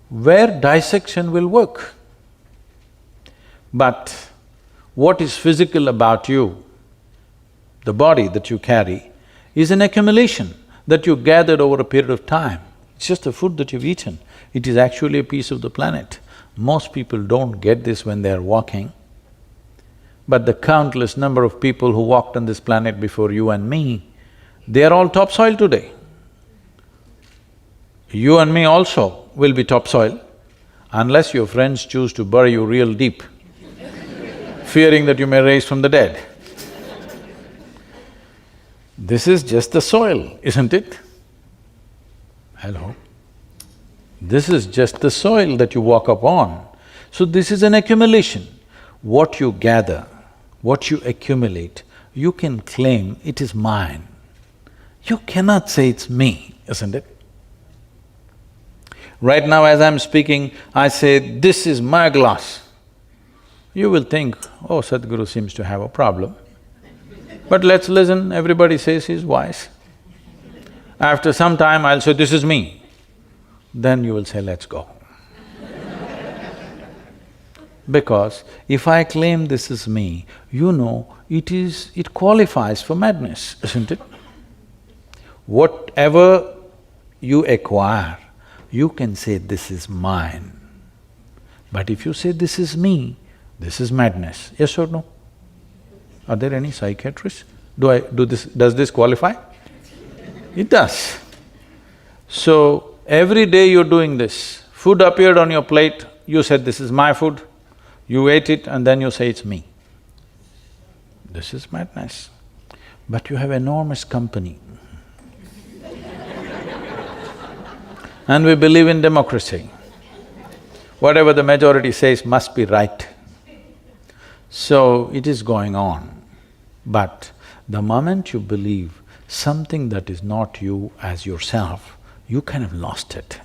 where dissection will work. But what is physical about you, the body that you carry, is an accumulation that you gathered over a period of time. It's just the food that you've eaten. It is actually a piece of the planet. Most people don't get this when they're walking. But the countless number of people who walked on this planet before you and me, they are all topsoil today. You and me also will be topsoil, unless your friends choose to bury you real deep, fearing that you may rise from the dead. This is just the soil, isn't it? Hello? This is just the soil that you walk upon. So this is an accumulation. What you gather, what you accumulate, you can claim it is mine. You cannot say it's me, isn't it? Right now as I'm speaking, I say, this is my glass. You will think, oh, Sadhguru seems to have a problem. But let's listen, everybody says he's wise. After some time, I'll say, this is me. Then you will say, let's go. Because if I claim this is me, you know, it qualifies for madness, isn't it? Whatever you acquire, you can say, this is mine. But if you say, this is me, this is madness, yes or no? Are there any psychiatrists? Does this qualify? It does. So, every day you're doing this, food appeared on your plate, you said, this is my food, you ate it and then you say, it's me. This is madness. But you have enormous company. And we believe in democracy. Whatever the majority says must be right. So, it is going on. But the moment you believe something that is not you as yourself, you kind of lost it.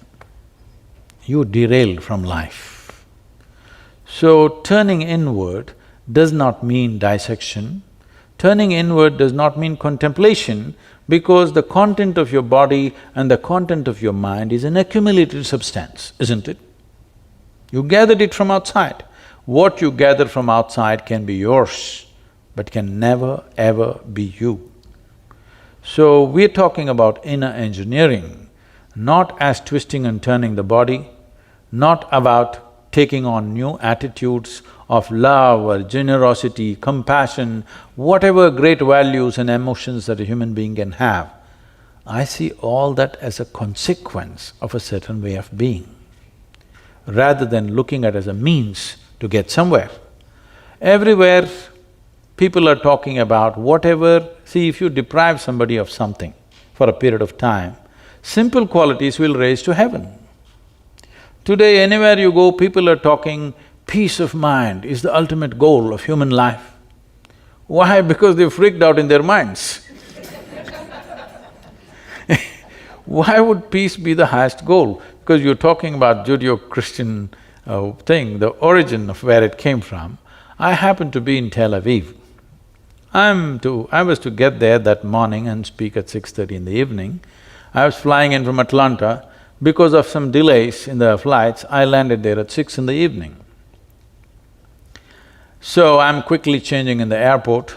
You derailed from life. So turning inward does not mean dissection. Turning inward does not mean contemplation, because the content of your body and the content of your mind is an accumulated substance, isn't it? You gathered it from outside. What you gather from outside can be yours, but can never ever be you. So we're talking about inner engineering, not as twisting and turning the body, not about taking on new attitudes of love or generosity, compassion, whatever great values and emotions that a human being can have. I see all that as a consequence of a certain way of being, rather than looking at it as a means to get somewhere. Everywhere people are talking about whatever… See, if you deprive somebody of something for a period of time, simple qualities will raise to heaven. Today, anywhere you go, people are talking peace of mind is the ultimate goal of human life. Why? Because they've freaked out in their minds. Why would peace be the highest goal? Because you're talking about Judeo-Christian thing, the origin of where it came from. I happened to be in Tel Aviv. I was to get there that morning and speak at 6:30 in the evening. I was flying in from Atlanta. Because of some delays in the flights, I landed there at 6 in the evening. So I'm quickly changing in the airport,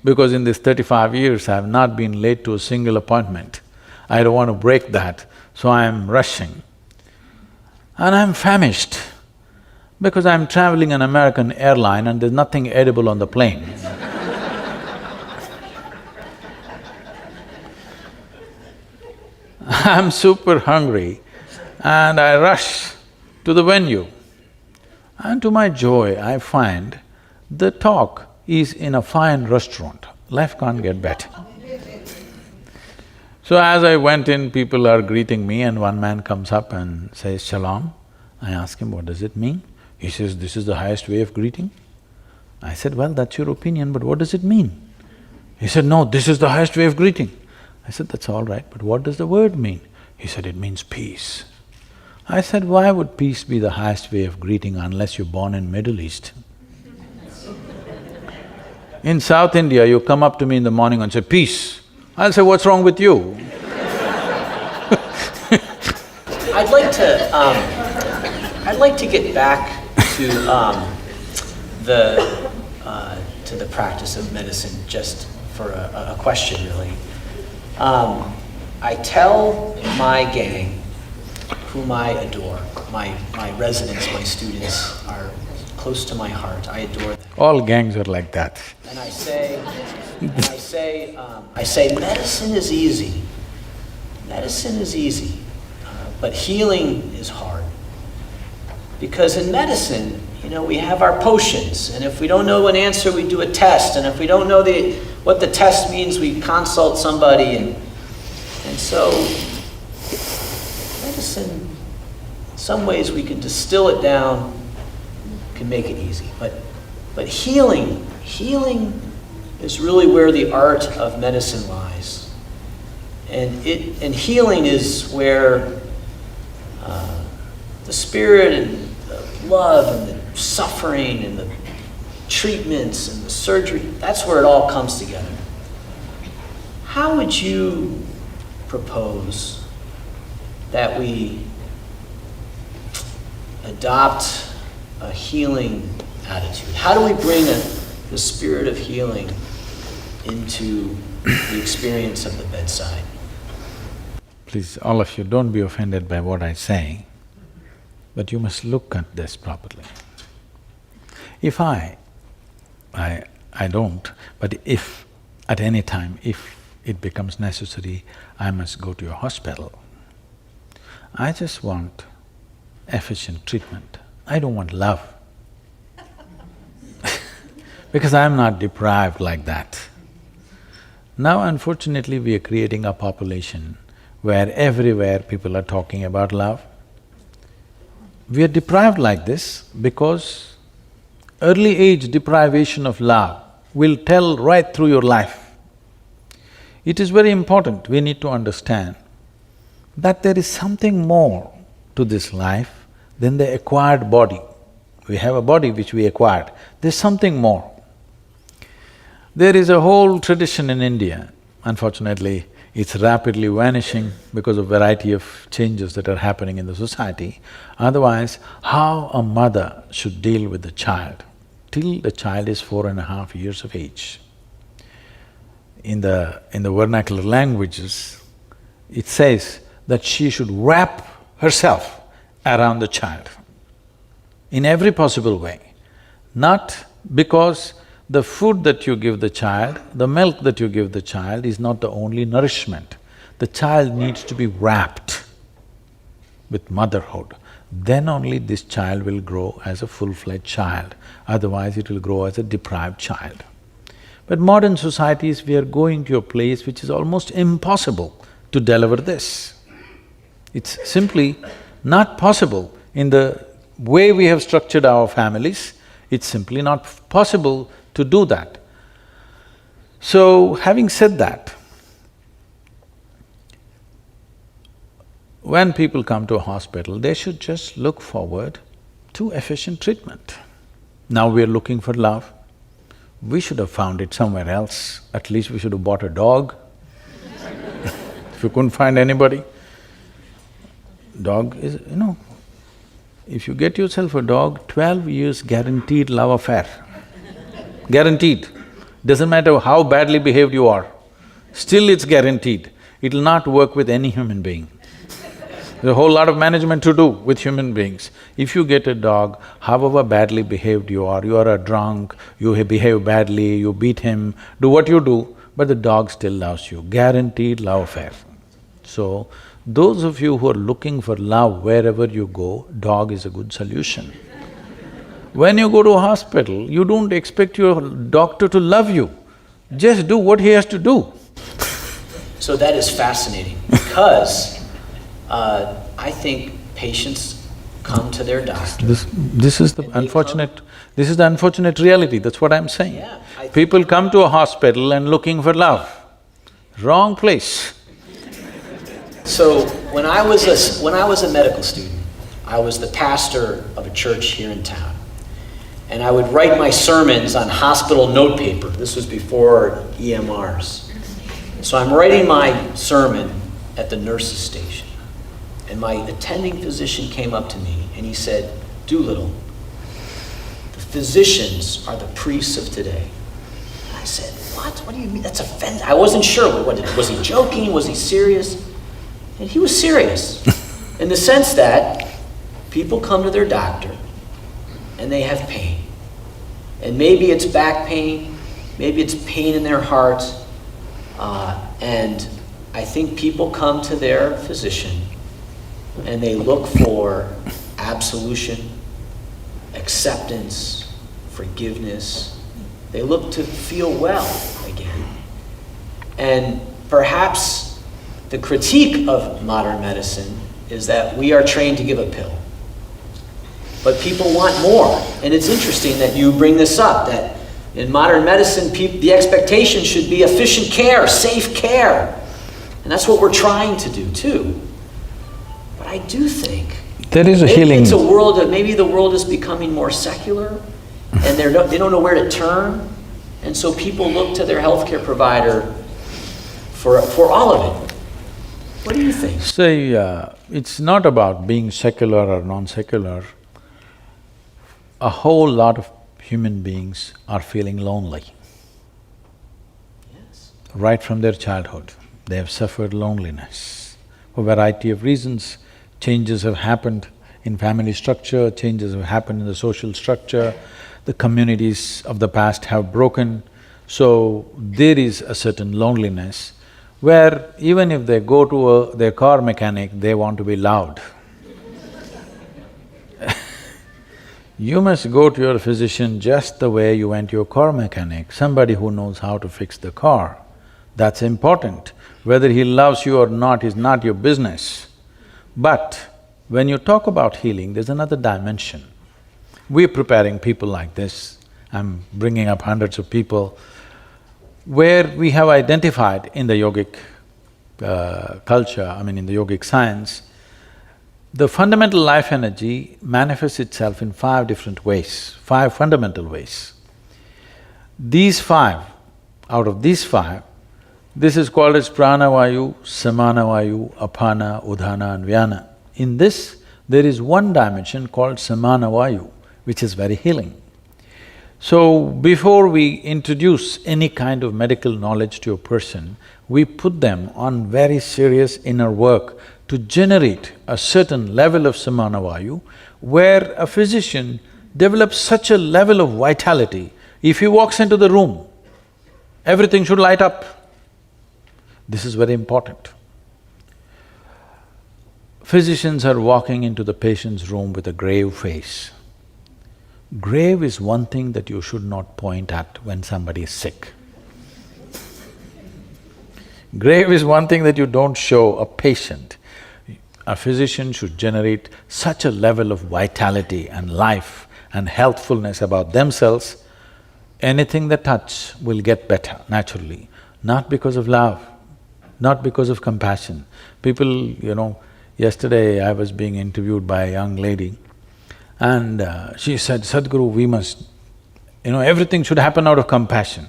because in these 35 years I have not been late to a single appointment. I don't want to break that, so I'm rushing. And I'm famished, because I'm traveling an American airline and there's nothing edible on the plane. I'm super hungry and I rush to the venue. And to my joy, I find the talk is in a fine restaurant. Life can't get better. So as I went in, people are greeting me and one man comes up and says, "Shalom." I ask him, "What does it mean?" He says, "This is the highest way of greeting." I said, "Well, that's your opinion, but what does it mean?" He said, "No, this is the highest way of greeting." I said, "That's all right, but what does the word mean?" He said, "It means peace." I said, "Why would peace be the highest way of greeting unless you're born in Middle East?" In South India, you come up to me in the morning and say, "Peace." I'll say, "What's wrong with you?"
I'd like to get back to the practice of medicine, just for a question, really. I tell my gang, whom I adore, my residents, my students are close to my heart. I adore them.
All gangs are like that.
And I say, medicine is easy. Medicine is easy, but healing is hard. Because in medicine, we have our potions, and if we don't know an answer, we do a test, and if we don't know what the test means, we consult somebody, and so medicine, in some ways we can distill it down, can make it easy, but healing is really where the art of medicine lies. And healing is where the spirit and the love and the suffering and the treatments and the surgery, that's where it all comes together. How would you propose that we adopt a healing attitude? How do we bring the spirit of healing into the experience of the bedside?
Please, all of you, don't be offended by what I say, but you must look at this properly. If I don't, but if at any time, if it becomes necessary, I must go to a hospital, I just want efficient treatment. I don't want love. Because I'm not deprived like that. Now, unfortunately, we are creating a population where everywhere people are talking about love. We are deprived like this because early age deprivation of love will tell right through your life. It is very important, we need to understand that there is something more to this life than the acquired body. We have a body which we acquired, there's something more. There is a whole tradition in India, unfortunately, it's rapidly vanishing because of variety of changes that are happening in the society. Otherwise, how a mother should deal with the child till the child is 4.5 years of age. In the vernacular languages, it says that she should wrap herself around the child in every possible way. Not because the food that you give the child, the milk that you give the child is not the only nourishment. The child needs to be wrapped with motherhood. Then only this child will grow as a full-fledged child, otherwise it will grow as a deprived child. But modern societies, we are going to a place which is almost impossible to deliver this. It's simply not possible in the way we have structured our families, it's simply not possible to do that. So, having said that, when people come to a hospital, they should just look forward to efficient treatment. Now we are looking for love. We should have found it somewhere else. At least we should have bought a dog if you couldn't find anybody. Dog is… if you get yourself a dog, 12 years guaranteed love affair. Guaranteed. Doesn't matter how badly behaved you are, still it's guaranteed. It'll not work with any human being. There's a whole lot of management to do with human beings. If you get a dog, however badly behaved you are a drunk, you behave badly, you beat him, do what you do, but the dog still loves you, guaranteed love affair. So, those of you who are looking for love wherever you go, dog is a good solution. When you go to a hospital, you don't expect your doctor to love you, just do what he has to do.
So that is fascinating because I think patients come to their doctor.
This is the unfortunate reality, that's what I'm saying.
Yeah,
People come to a hospital and looking for love. Wrong place.
So when I was a medical student, I was the pastor of a church here in town. And I would write my sermons on hospital note paper. This was before EMRs. So I'm writing my sermon at the nurse's station. And my attending physician came up to me and he said, "Doolittle, the physicians are the priests of today." And I said, "What? What do you mean? That's offensive." I wasn't sure. Was he joking? Was he serious? And he was serious in the sense that people come to their doctor and they have pain. And maybe it's back pain, maybe it's pain in their heart, and I think people come to their physician and they look for absolution, acceptance, forgiveness. They look to feel well again. And perhaps the critique of modern medicine is that we are trained to give a pill. But people want more, and it's interesting that you bring this up, that in modern medicine, the expectation should be efficient care, safe care. And that's what we're trying to do too. But I do think
there is a healing.
It's a world that maybe the world is becoming more secular, and they don't know where to turn, and so people look to their healthcare provider for all of it. What do you think?
Say, it's not about being secular or non-secular. A whole lot of human beings are feeling lonely.
Yes.
Right from their childhood, they have suffered loneliness. For a variety of reasons, changes have happened in family structure, changes have happened in the social structure, the communities of the past have broken, so there is a certain loneliness where even if they go to their car mechanic, they want to be loud. You must go to your physician just the way you went to your car mechanic, somebody who knows how to fix the car. That's important. Whether he loves you or not is not your business. But when you talk about healing, there's another dimension. We're preparing people like this, I'm bringing up hundreds of people. where we have identified in the yogic culture, in the yogic science, the fundamental life energy manifests itself in 5 different ways, 5 fundamental ways. These 5, out of these 5, this is called as pranavayu, samanavayu, apana, udhana and vyana. In this, there is one dimension called samanavayu, which is very healing. So, before we introduce any kind of medical knowledge to a person, we put them on very serious inner work to generate a certain level of samanavayu, where a physician develops such a level of vitality, if he walks into the room, everything should light up. This is very important. Physicians are walking into the patient's room with a grave face. Grave is one thing that you should not point at when somebody is sick. Grave is one thing that you don't show a patient. A physician should generate such a level of vitality and life and healthfulness about themselves, anything they touch will get better naturally, not because of love, not because of compassion. People, yesterday I was being interviewed by a young lady and she said, Sadhguru, we must… everything should happen out of compassion.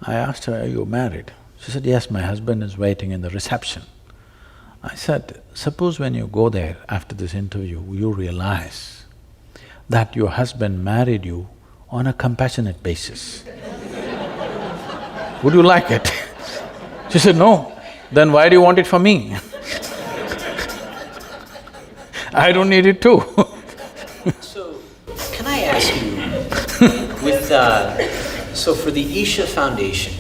I asked her, are you married? She said, yes, my husband is waiting in the reception. I said, suppose when you go there after this interview, you realize that your husband married you on a compassionate basis. Would you like it? She said, no. Then why do you want it for me? I don't need it too.
So, can I ask you, so for the Isha Foundation,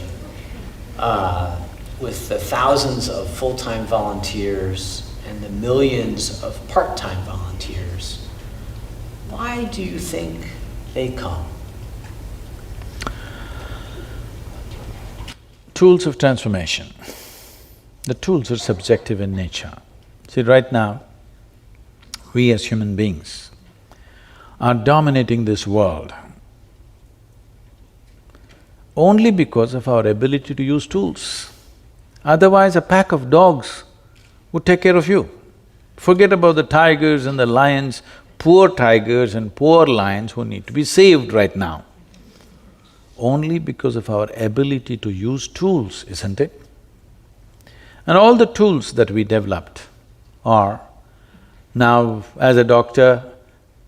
with the thousands of full-time volunteers and the millions of part-time volunteers, why do you think they come?
Tools of transformation. The tools are subjective in nature. See, right now, we as human beings are dominating this world only because of our ability to use tools. Otherwise, a pack of dogs would take care of you. Forget about the tigers and the lions, poor tigers and poor lions who need to be saved right now. Only because of our ability to use tools, isn't it? And all the tools that we developed are… Now, as a doctor,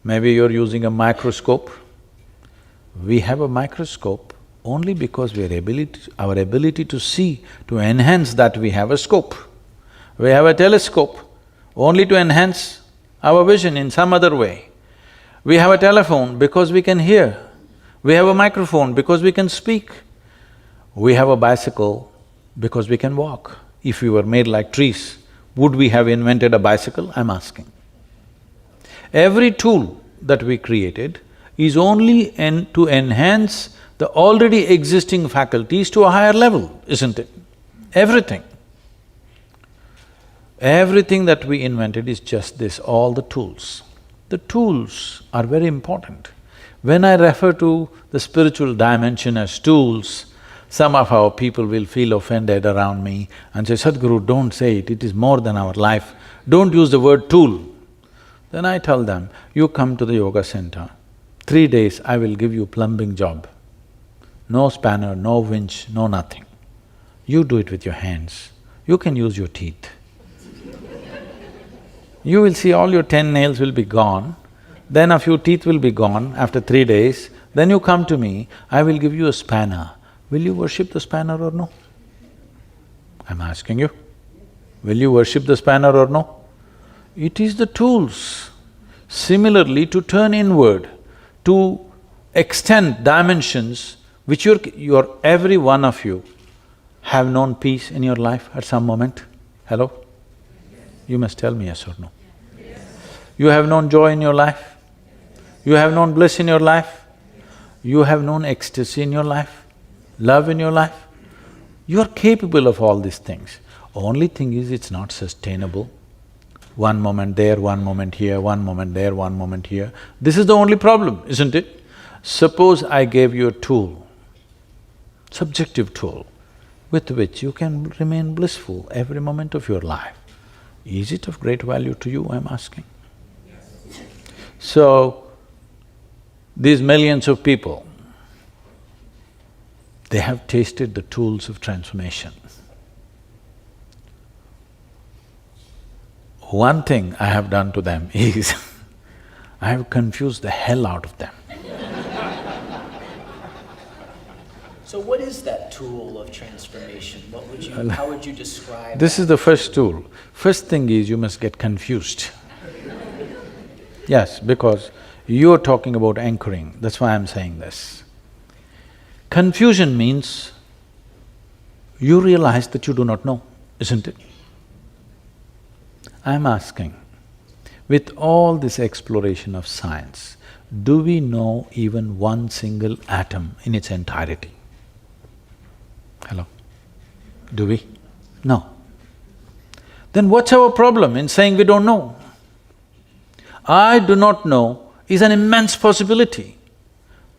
maybe you're using a microscope. We have a microscope only because our ability to see, to enhance that we have a scope. We have a telescope only to enhance our vision in some other way. We have a telephone because we can hear. We have a microphone because we can speak. We have a bicycle because we can walk. If we were made like trees, would we have invented a bicycle? I'm asking. Every tool that we created is only to enhance the already existing faculties to a higher level, isn't it? Everything. Everything that we invented is just this, all the tools. The tools are very important. When I refer to the spiritual dimension as tools, some of our people will feel offended around me and say, Sadhguru, don't say it, it is more than our life. Don't use the word tool. Then I tell them, you come to the yoga center, 3 days I will give you plumbing job. No spanner, no winch, no nothing. You do it with your hands. You can use your teeth. You will see all your 10 nails will be gone, then a few teeth will be gone after 3 days, then you come to me, I will give you a spanner. Will you worship the spanner or no? I'm asking you. Will you worship the spanner or no? It is the tools. Similarly, to turn inward, to extend dimensions which every one of you have known peace in your life at some moment. Hello? You must tell me yes or no. Yes. You have known joy in your life? You have known bliss in your life? You have known ecstasy in your life? Love in your life? You are capable of all these things. Only thing is, it's not sustainable. One moment there, one moment here, one moment there, one moment here. This is the only problem, isn't it? Suppose I gave you a tool. subjective tool with which you can remain blissful every moment of your life. Is it of great value to you, I'm asking? So, these millions of people, they have tasted the tools of transformation. One thing I have done to them is I have confused the hell out of them.
So what is that tool of transformation? How would you describe
This
that?
is the first tool. First thing is you must get confused. Yes, because you're talking about anchoring, that's why I'm saying this. Confusion means you realize that you do not know, isn't it? I'm asking, with all this exploration of science, do we know even one single atom in its entirety? Hello? Do we? No. Then what's our problem in saying we don't know? I do not know is an immense possibility.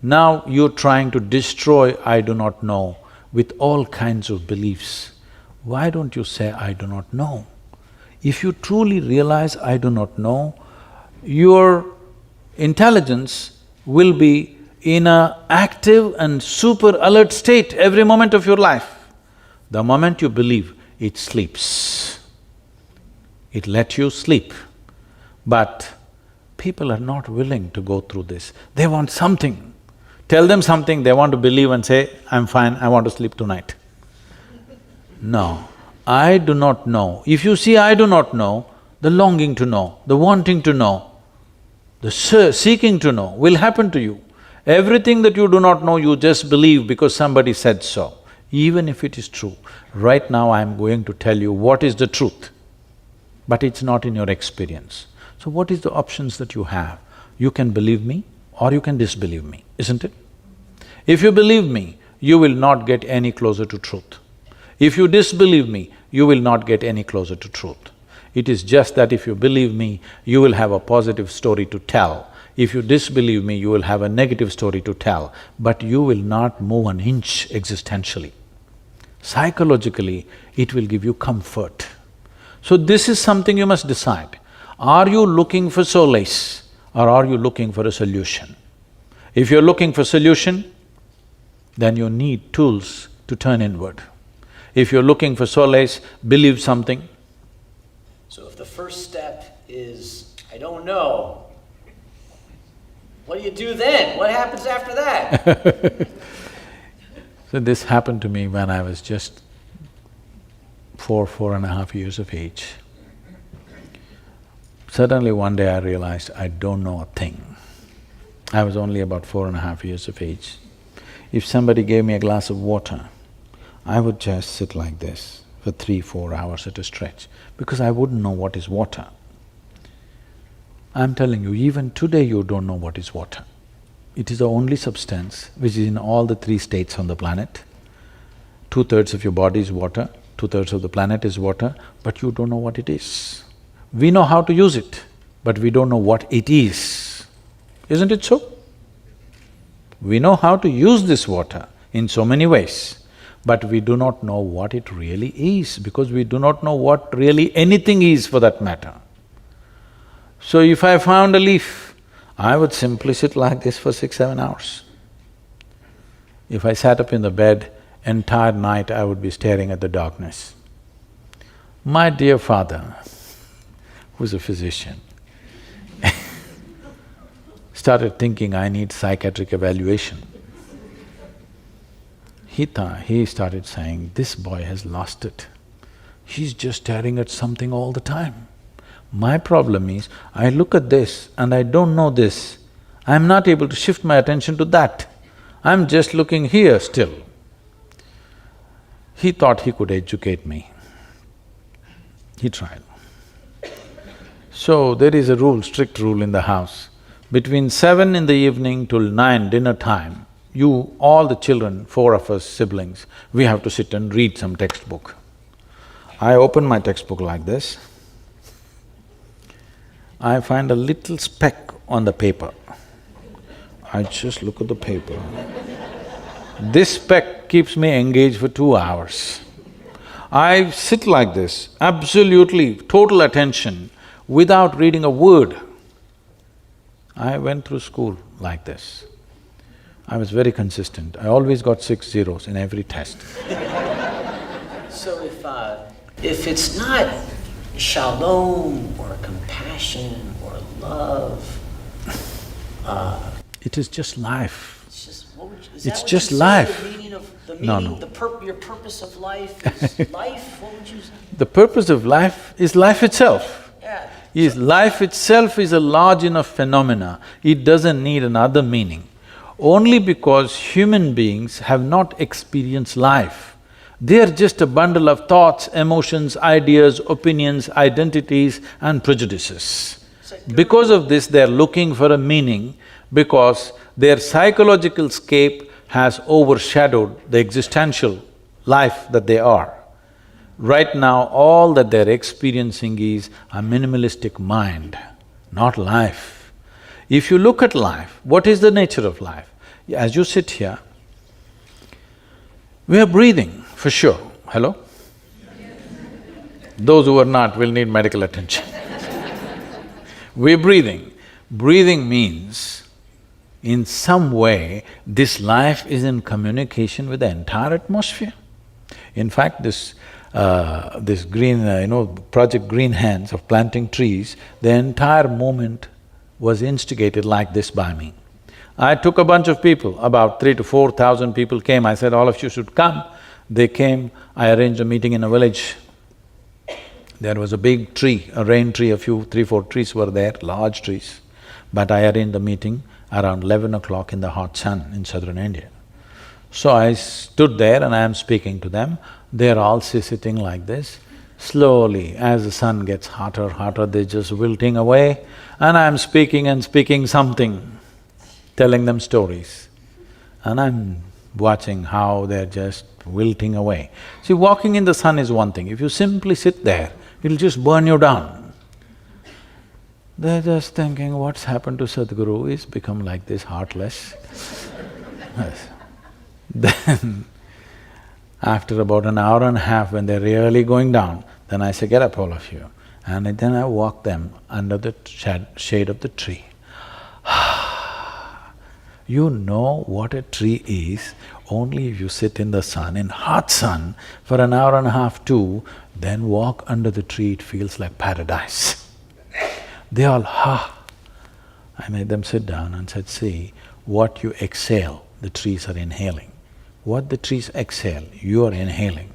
Now you're trying to destroy I do not know with all kinds of beliefs. Why don't you say I do not know? If you truly realize I do not know, your intelligence will be in an active and super alert state every moment of your life. The moment you believe, it sleeps. It lets you sleep. But people are not willing to go through this. They want something. Tell them something, they want to believe and say, I'm fine, I want to sleep tonight. No, I do not know. If you see I do not know, the longing to know, the wanting to know, the seeking to know will happen to you. Everything that you do not know, you just believe because somebody said so. Even if it is true, right now I'm going to tell you what is the truth, but it's not in your experience. So what is the options that you have? You can believe me or you can disbelieve me, isn't it? If you believe me, you will not get any closer to truth. If you disbelieve me, you will not get any closer to truth. It is just that if you believe me, you will have a positive story to tell. If you disbelieve me, you will have a negative story to tell, but you will not move an inch existentially. Psychologically, it will give you comfort. So this is something you must decide. Are you looking for solace or are you looking for a solution? If you're looking for solution, then you need tools to turn inward. If you're looking for solace, believe something.
So if the first step is, I don't know, what do you do then? What happens after that?
So this happened to me when I was just 4.5 years of age. Suddenly one day I realized I don't know a thing. I was only about 4.5 years of age. If somebody gave me a glass of water, I would just sit like this for 3-4 hours at a stretch because I wouldn't know what is water. I'm telling you, even today you don't know what is water. It is the only substance which is in all the 3 states on the planet. 2/3 of your body is water, 2/3 of the planet is water, but you don't know what it is. We know how to use it, but we don't know what it is. Isn't it so? We know how to use this water in so many ways, but we do not know what it really is because we do not know what really anything is for that matter. So if I found a leaf, I would simply sit like this for 6-7 hours. If I sat up in the bed, entire night I would be staring at the darkness. My dear father, who's a physician, started thinking I need psychiatric evaluation. He started saying, this boy has lost it. He's just staring at something all the time. My problem is, I look at this and I don't know this. I'm not able to shift my attention to that. I'm just looking here still. He thought he could educate me. He tried. So there is a rule, strict rule in the house. Between 7 in the evening till 9 dinner time, all the children, 4 of us siblings, we have to sit and read some textbook. I open my textbook like this. I find a little speck on the paper. I just look at the paper. This speck that keeps me engaged for 2 hours. I sit like this, absolutely total attention, without reading a word. I went through school like this. I was very consistent. I always got 6 zeros in every test.
So if it's not shalom or compassion or love,
it is just life.
it's just
It's just life.
The meaning of the
No,
meaning,
no.
your purpose of life is life. What would you say?
The purpose of life is life itself.
Yeah.
Life itself is a large enough phenomena, it doesn't need another meaning. Only because human beings have not experienced life. They are just a bundle of thoughts, emotions, ideas, opinions, identities and prejudices. Because of this, they are looking for a meaning because their psychological scape has overshadowed the existential life that they are. Right now, all that they're experiencing is a minimalistic mind, not life. If you look at life, what is the nature of life? As you sit here, we are breathing, for sure. Hello? Those who are not will need medical attention. We're breathing. Breathing means, in some way, this life is in communication with the entire atmosphere. In fact, this green, Project Green Hands of planting trees, the entire movement was instigated like this by me. I took a bunch of people, about 3,000 to 4,000 people came, I said, all of you should come. They came, I arranged a meeting in a village. There was a big tree, a rain tree, 3, 4 trees were there, large trees. But I arranged the meeting around 11 o'clock in the hot sun in southern India. So I stood there and I am speaking to them. They're all sitting like this. Slowly, as the sun gets hotter, they're just wilting away. And I'm speaking and speaking something, telling them stories. And I'm watching how they're just wilting away. See, walking in the sun is one thing. If you simply sit there, it'll just burn you down. They're just thinking, what's happened to Sadhguru? He's become like this, heartless. Yes. Then, after about an hour and a half, when they're really going down, then I say, get up all of you. And then I walk them under the shade of the tree. You know what a tree is only if you sit in the sun, in hot sun, for an hour and a half too, then walk under the tree, it feels like paradise. They all, I made them sit down and said, see, what you exhale, the trees are inhaling. What the trees exhale, you are inhaling.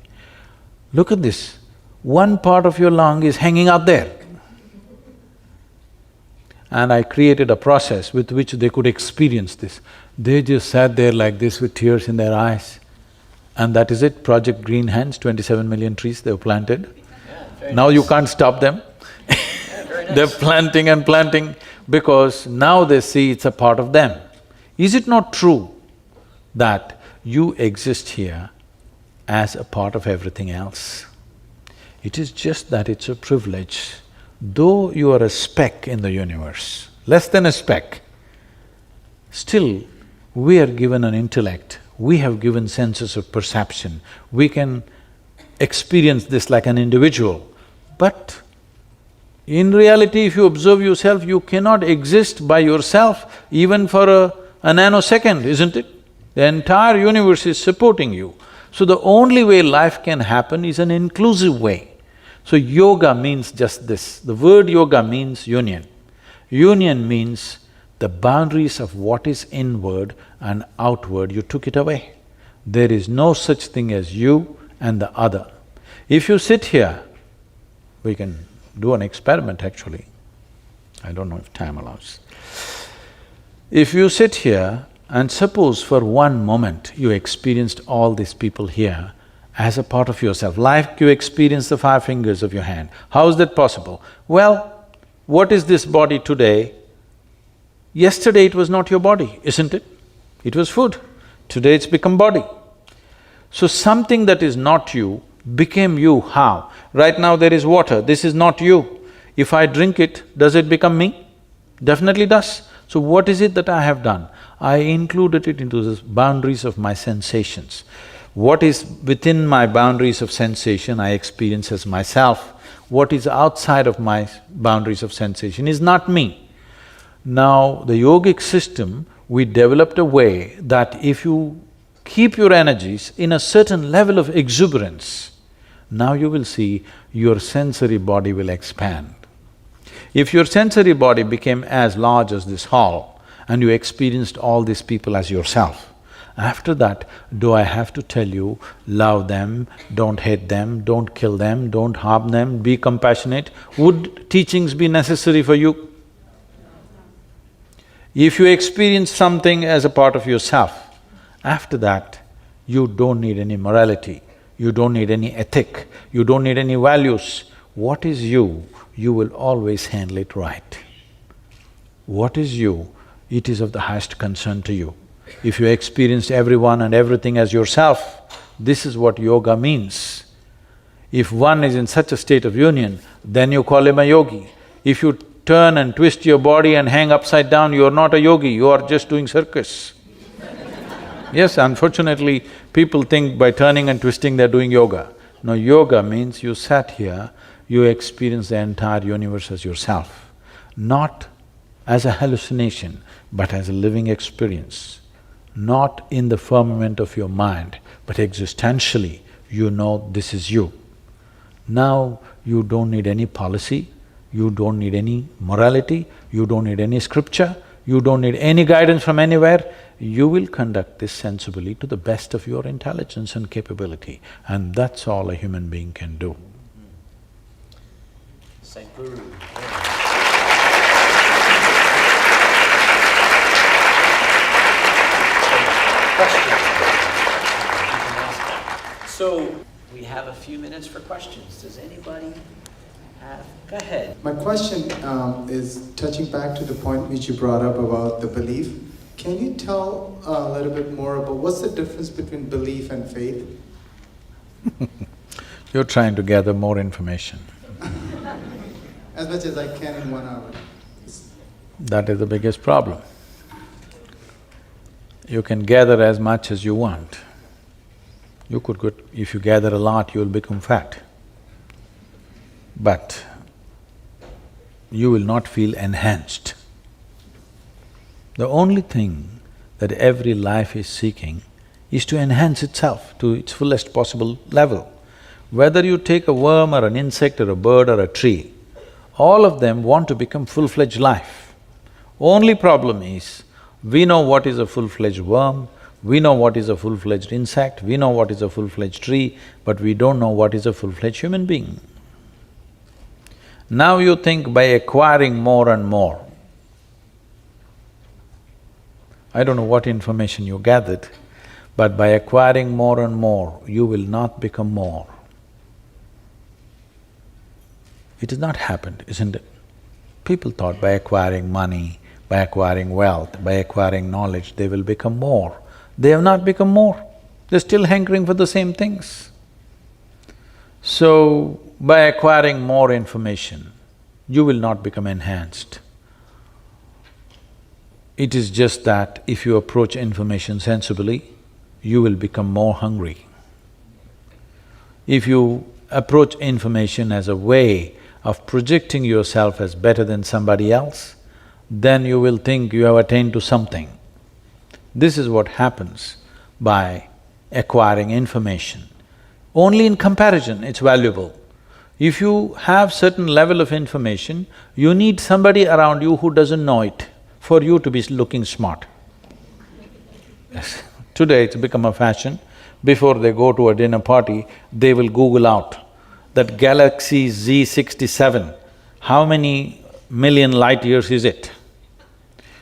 Look at this, one part of your lung is hanging out there. And I created a process with which they could experience this. They just sat there like this with tears in their eyes. And that is it, Project Green Hands, 27 million trees they've planted. Yeah, now nice. You can't stop them. Yeah, very nice. They're planting and planting because now they see it's a part of them. Is it not true that you exist here as a part of everything else? It is just that it's a privilege. Though you are a speck in the universe, less than a speck, still we are given an intellect, we have given senses of perception, we can experience this like an individual. But in reality, if you observe yourself, you cannot exist by yourself even for a nanosecond, isn't it? The entire universe is supporting you. So the only way life can happen is an inclusive way. So yoga means just this, the word yoga means union. Union means the boundaries of what is inward and outward, you took it away. There is no such thing as you and the other. If you sit here, we can do an experiment actually, I don't know if time allows. If you sit here and suppose for one moment you experienced all these people here as a part of yourself, like you experience the 5 fingers of your hand. How is that possible? Well, what is this body today? Yesterday it was not your body, isn't it? It was food. Today it's become body. So something that is not you became you, how? Right now there is water, this is not you. If I drink it, does it become me? Definitely does. So what is it that I have done? I included it into the boundaries of my sensations. What is within my boundaries of sensation, I experience as myself. What is outside of my boundaries of sensation is not me. Now, the yogic system, we developed a way that if you keep your energies in a certain level of exuberance, now you will see your sensory body will expand. If your sensory body became as large as this hall and you experienced all these people as yourself, after that, do I have to tell you, love them, don't hate them, don't kill them, don't harm them, be compassionate? Would teachings be necessary for you? If you experience something as a part of yourself, after that, you don't need any morality, you don't need any ethic, you don't need any values. What is you, you will always handle it right. What is you, it is of the highest concern to you. If you experienced everyone and everything as yourself, this is what yoga means. If one is in such a state of union, then you call him a yogi. If you turn and twist your body and hang upside down, you are not a yogi, you are just doing circus. Yes, unfortunately, people think by turning and twisting they're doing yoga. No, yoga means you sat here, you experience the entire universe as yourself, not as a hallucination, but as a living experience. Not in the firmament of your mind, but existentially, you know this is you. Now, you don't need any policy, you don't need any morality, you don't need any scripture, you don't need any guidance from anywhere. You will conduct this sensibly to the best of your intelligence and capability, and that's all a human being can do.
Sadhguru. So, we have a few minutes for questions. Does anybody have… Go ahead.
My question is touching back to the point which you brought up about the belief. Can you tell a little bit more about what's the difference between belief and faith?
You're trying to gather more information.
As much as I can in 1 hour.
That is the biggest problem. You can gather as much as you want. You could go… if you gather a lot, you'll become fat. But you will not feel enhanced. The only thing that every life is seeking is to enhance itself to its fullest possible level. Whether you take a worm or an insect or a bird or a tree, all of them want to become full-fledged life. Only problem is, we know what is a full-fledged worm, we know what is a full-fledged insect, we know what is a full-fledged tree, but we don't know what is a full-fledged human being. Now you think by acquiring more and more, I don't know what information you gathered, but by acquiring more and more, you will not become more. It has not happened, isn't it? People thought by acquiring money, by acquiring wealth, by acquiring knowledge, they will become more. They have not become more, they're still hankering for the same things. So, by acquiring more information, you will not become enhanced. It is just that if you approach information sensibly, you will become more hungry. If you approach information as a way of projecting yourself as better than somebody else, then you will think you have attained to something. This is what happens by acquiring information. Only in comparison it's valuable. If you have certain level of information, you need somebody around you who doesn't know it for you to be looking smart. Yes. Today it's become a fashion. Before they go to a dinner party, they will Google out that galaxy Z67, how many million light years is it?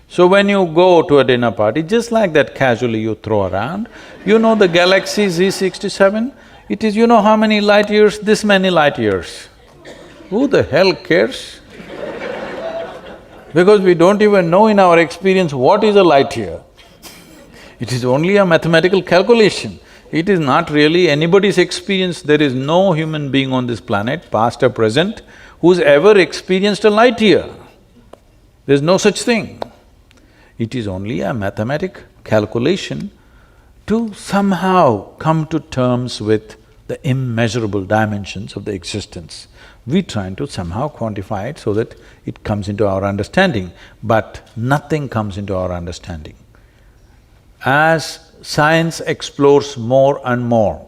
So when you go to a dinner party, just like that casually you throw around, you know the galaxy Z67, it is you know how many light years, this many light years. Who the hell cares? Because we don't even know in our experience what is a light year. It is only a mathematical calculation. It is not really anybody's experience. There is no human being on this planet, past or present, who's ever experienced a light year. There's no such thing. It is only a mathematic calculation to somehow come to terms with the immeasurable dimensions of the existence. We try to somehow quantify it so that it comes into our understanding, but nothing comes into our understanding. As science explores more and more,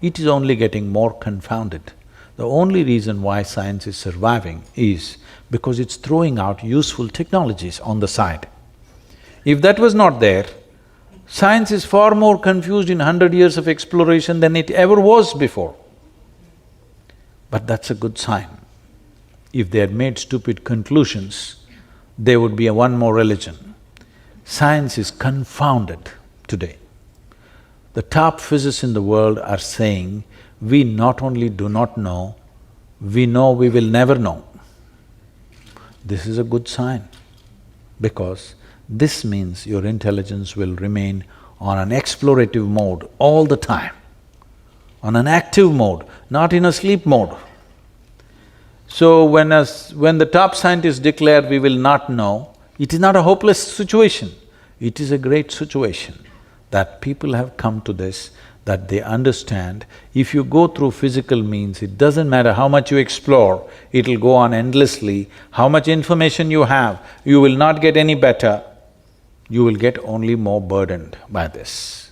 it is only getting more confounded. The only reason why science is surviving is because it's throwing out useful technologies on the side. If that was not there, science is far more confused in 100 years of exploration than it ever was before. But that's a good sign. If they had made stupid conclusions, there would be one more religion. Science is confounded today. The top physicists in the world are saying, we not only do not know, we know we will never know. This is a good sign, because this means your intelligence will remain on an explorative mode all the time, on an active mode, not in a sleep mode. So when the top scientists declare we will not know, it is not a hopeless situation, it is a great situation that people have come to this, that they understand if you go through physical means, it doesn't matter how much you explore, it'll go on endlessly. How much information you have, you will not get any better, you will get only more burdened by this.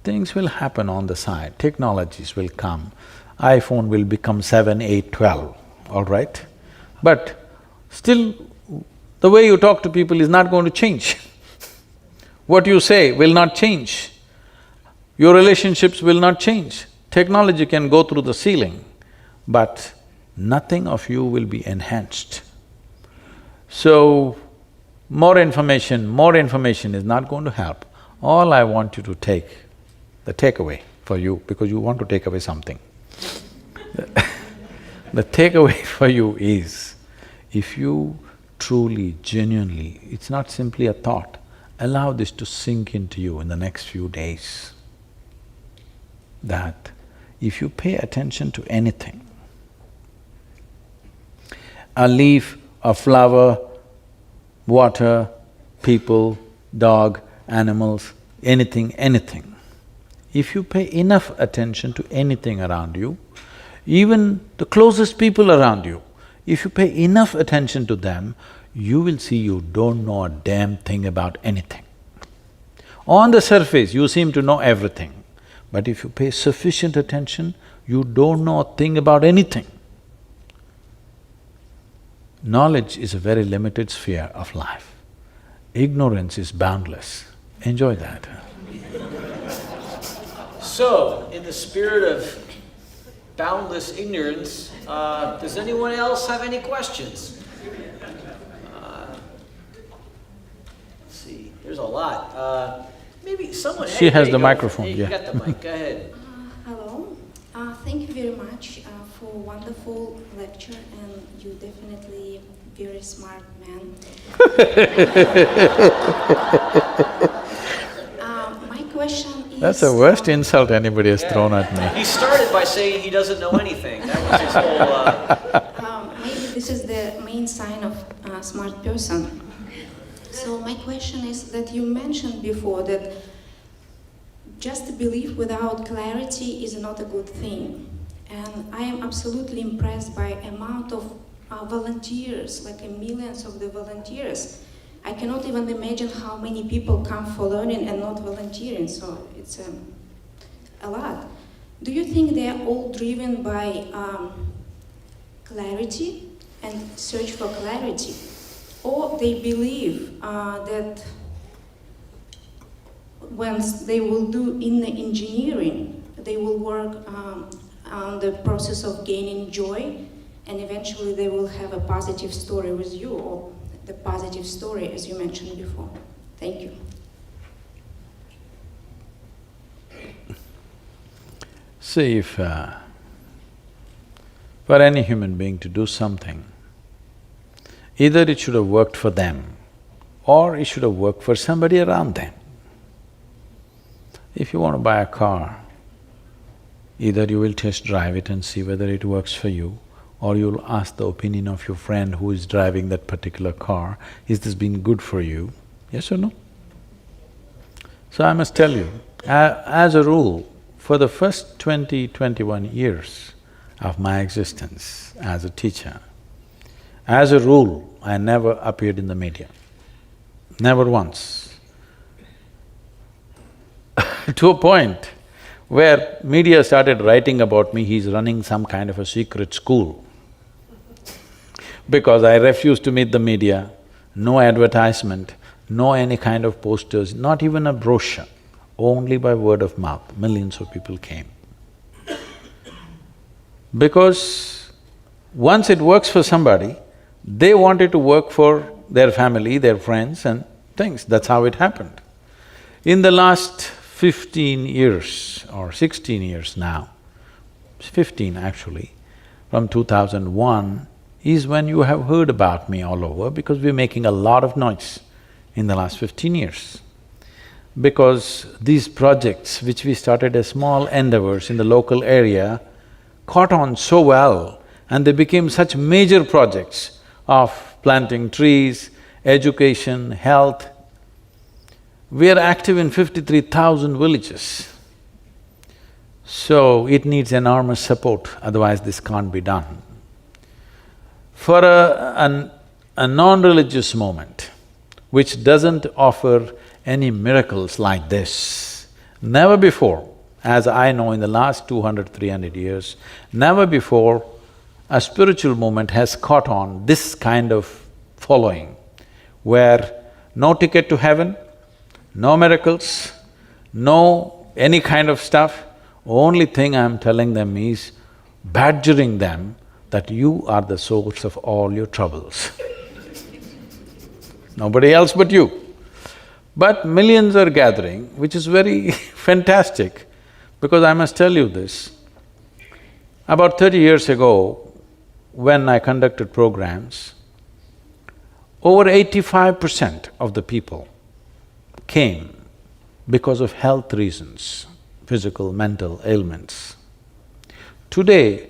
Things will happen on the side, technologies will come, iPhone will become 7, 8, 12, all right? But still, the way you talk to people is not going to change. What you say will not change. Your relationships will not change. Technology can go through the ceiling, but nothing of you will be enhanced. So, more information is not going to help. All I want you to take, the takeaway for you, because you want to take away something. The takeaway for you is, if you truly, genuinely, it's not simply a thought, allow this to sink into you in the next few days, that if you pay attention to anything, a leaf, a flower, water, people, dog, animals, anything, if you pay enough attention to anything around you, even the closest people around you, if you pay enough attention to them, you will see you don't know a damn thing about anything. On the surface, you seem to know everything, but if you pay sufficient attention, you don't know a thing about anything. Knowledge is a very limited sphere of life. Ignorance is boundless. Enjoy that.
So, in the spirit of boundless ignorance, does anyone else have any questions? Let's see, there's a lot. Maybe someone…
She has the microphone,
hey,
yeah.
You got the mic, go ahead.
Hello. Thank you very much for a wonderful lecture, and you definitely very smart man. My question is…
That's the worst insult anybody has thrown at me.
He started by saying he doesn't know anything. That was his whole…
maybe this is the main sign of a smart person. So my question is that you mentioned before that just belief without clarity is not a good thing. And I am absolutely impressed by amount of volunteers, like millions of the volunteers. I cannot even imagine how many people come for learning and not volunteering, so it's a lot. Do you think they are all driven by clarity and search for clarity? Or they believe that once they will do in the engineering, they will work on the process of gaining joy, and eventually they will have a positive story with you, or the positive story as you mentioned before. Thank you.
See, if for any human being to do something, either it should have worked for them or it should have worked for somebody around them. If you want to buy a car, either you will test drive it and see whether it works for you, or you'll ask the opinion of your friend who is driving that particular car, is this been good for you? Yes or no? So I must tell you, As a rule, for the first 21 years of my existence as a teacher, as a rule, I never appeared in the media, never once. To a point where media started writing about me, he's running some kind of a secret school. Because I refused to meet the media, no advertisement, no any kind of posters, not even a brochure, only by word of mouth, millions of people came. Because once it works for somebody, they wanted to work for their family, their friends and things, that's how it happened. In the last 15 years or 16 years now, 15 actually, from 2001 is when you have heard about me all over because we're making a lot of noise in the last 15 years. Because these projects which we started as small endeavors in the local area caught on so well and they became such major projects of planting trees, education, health. We are active in 53,000 villages. So it needs enormous support, otherwise this can't be done. For a non-religious movement which doesn't offer any miracles like this, never before, as I know in the last 200, 300 years, never before a spiritual movement has caught on this kind of following, where no ticket to heaven, no miracles, no any kind of stuff, only thing I'm telling them is badgering them that you are the source of all your troubles. Nobody else but you. But millions are gathering, which is very fantastic, because I must tell you this. About 30 years ago, when I conducted programs, over 85% of the people came because of health reasons, physical, mental ailments. Today,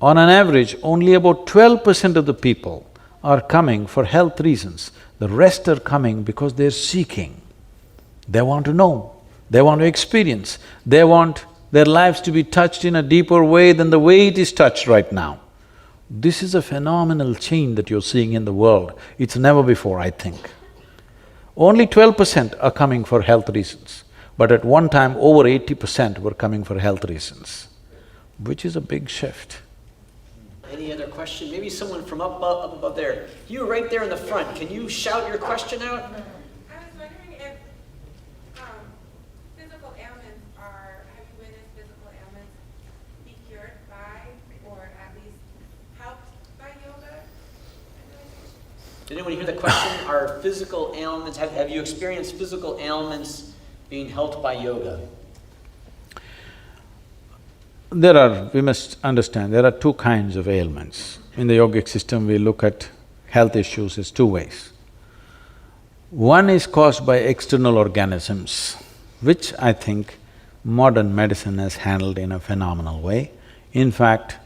on an average, only about 12% of the people are coming for health reasons. The rest are coming because they're seeking. They want to know, they want to experience, they want their lives to be touched in a deeper way than the way it is touched right now. This is a phenomenal change that you're seeing in the world. It's never before, I think. Only 12% are coming for health reasons, but at one time over 80% were coming for health reasons, which is a big shift.
Any other question? Maybe someone from up above there. You right there in the front, can you shout your question out?
I was wondering if physical ailments are, have you witnessed physical ailments be cured by, or at least helped by yoga?
Did anyone hear the question? Are physical ailments, have you experienced physical ailments being helped by yoga?
We must understand, there are two kinds of ailments. In the yogic system, we look at health issues as two ways. One is caused by external organisms, which I think modern medicine has handled in a phenomenal way. In fact,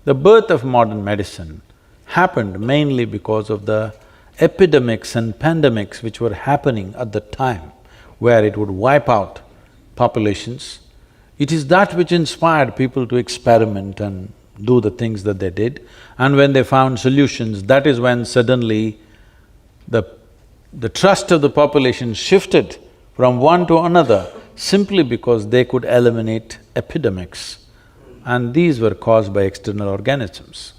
the birth of modern medicine happened mainly because of the epidemics and pandemics which were happening at the time, where it would wipe out populations. It is that which inspired people to experiment and do the things that they did. And when they found solutions, that is when suddenly the trust of the population shifted from one to another simply because they could eliminate epidemics. And these were caused by external organisms.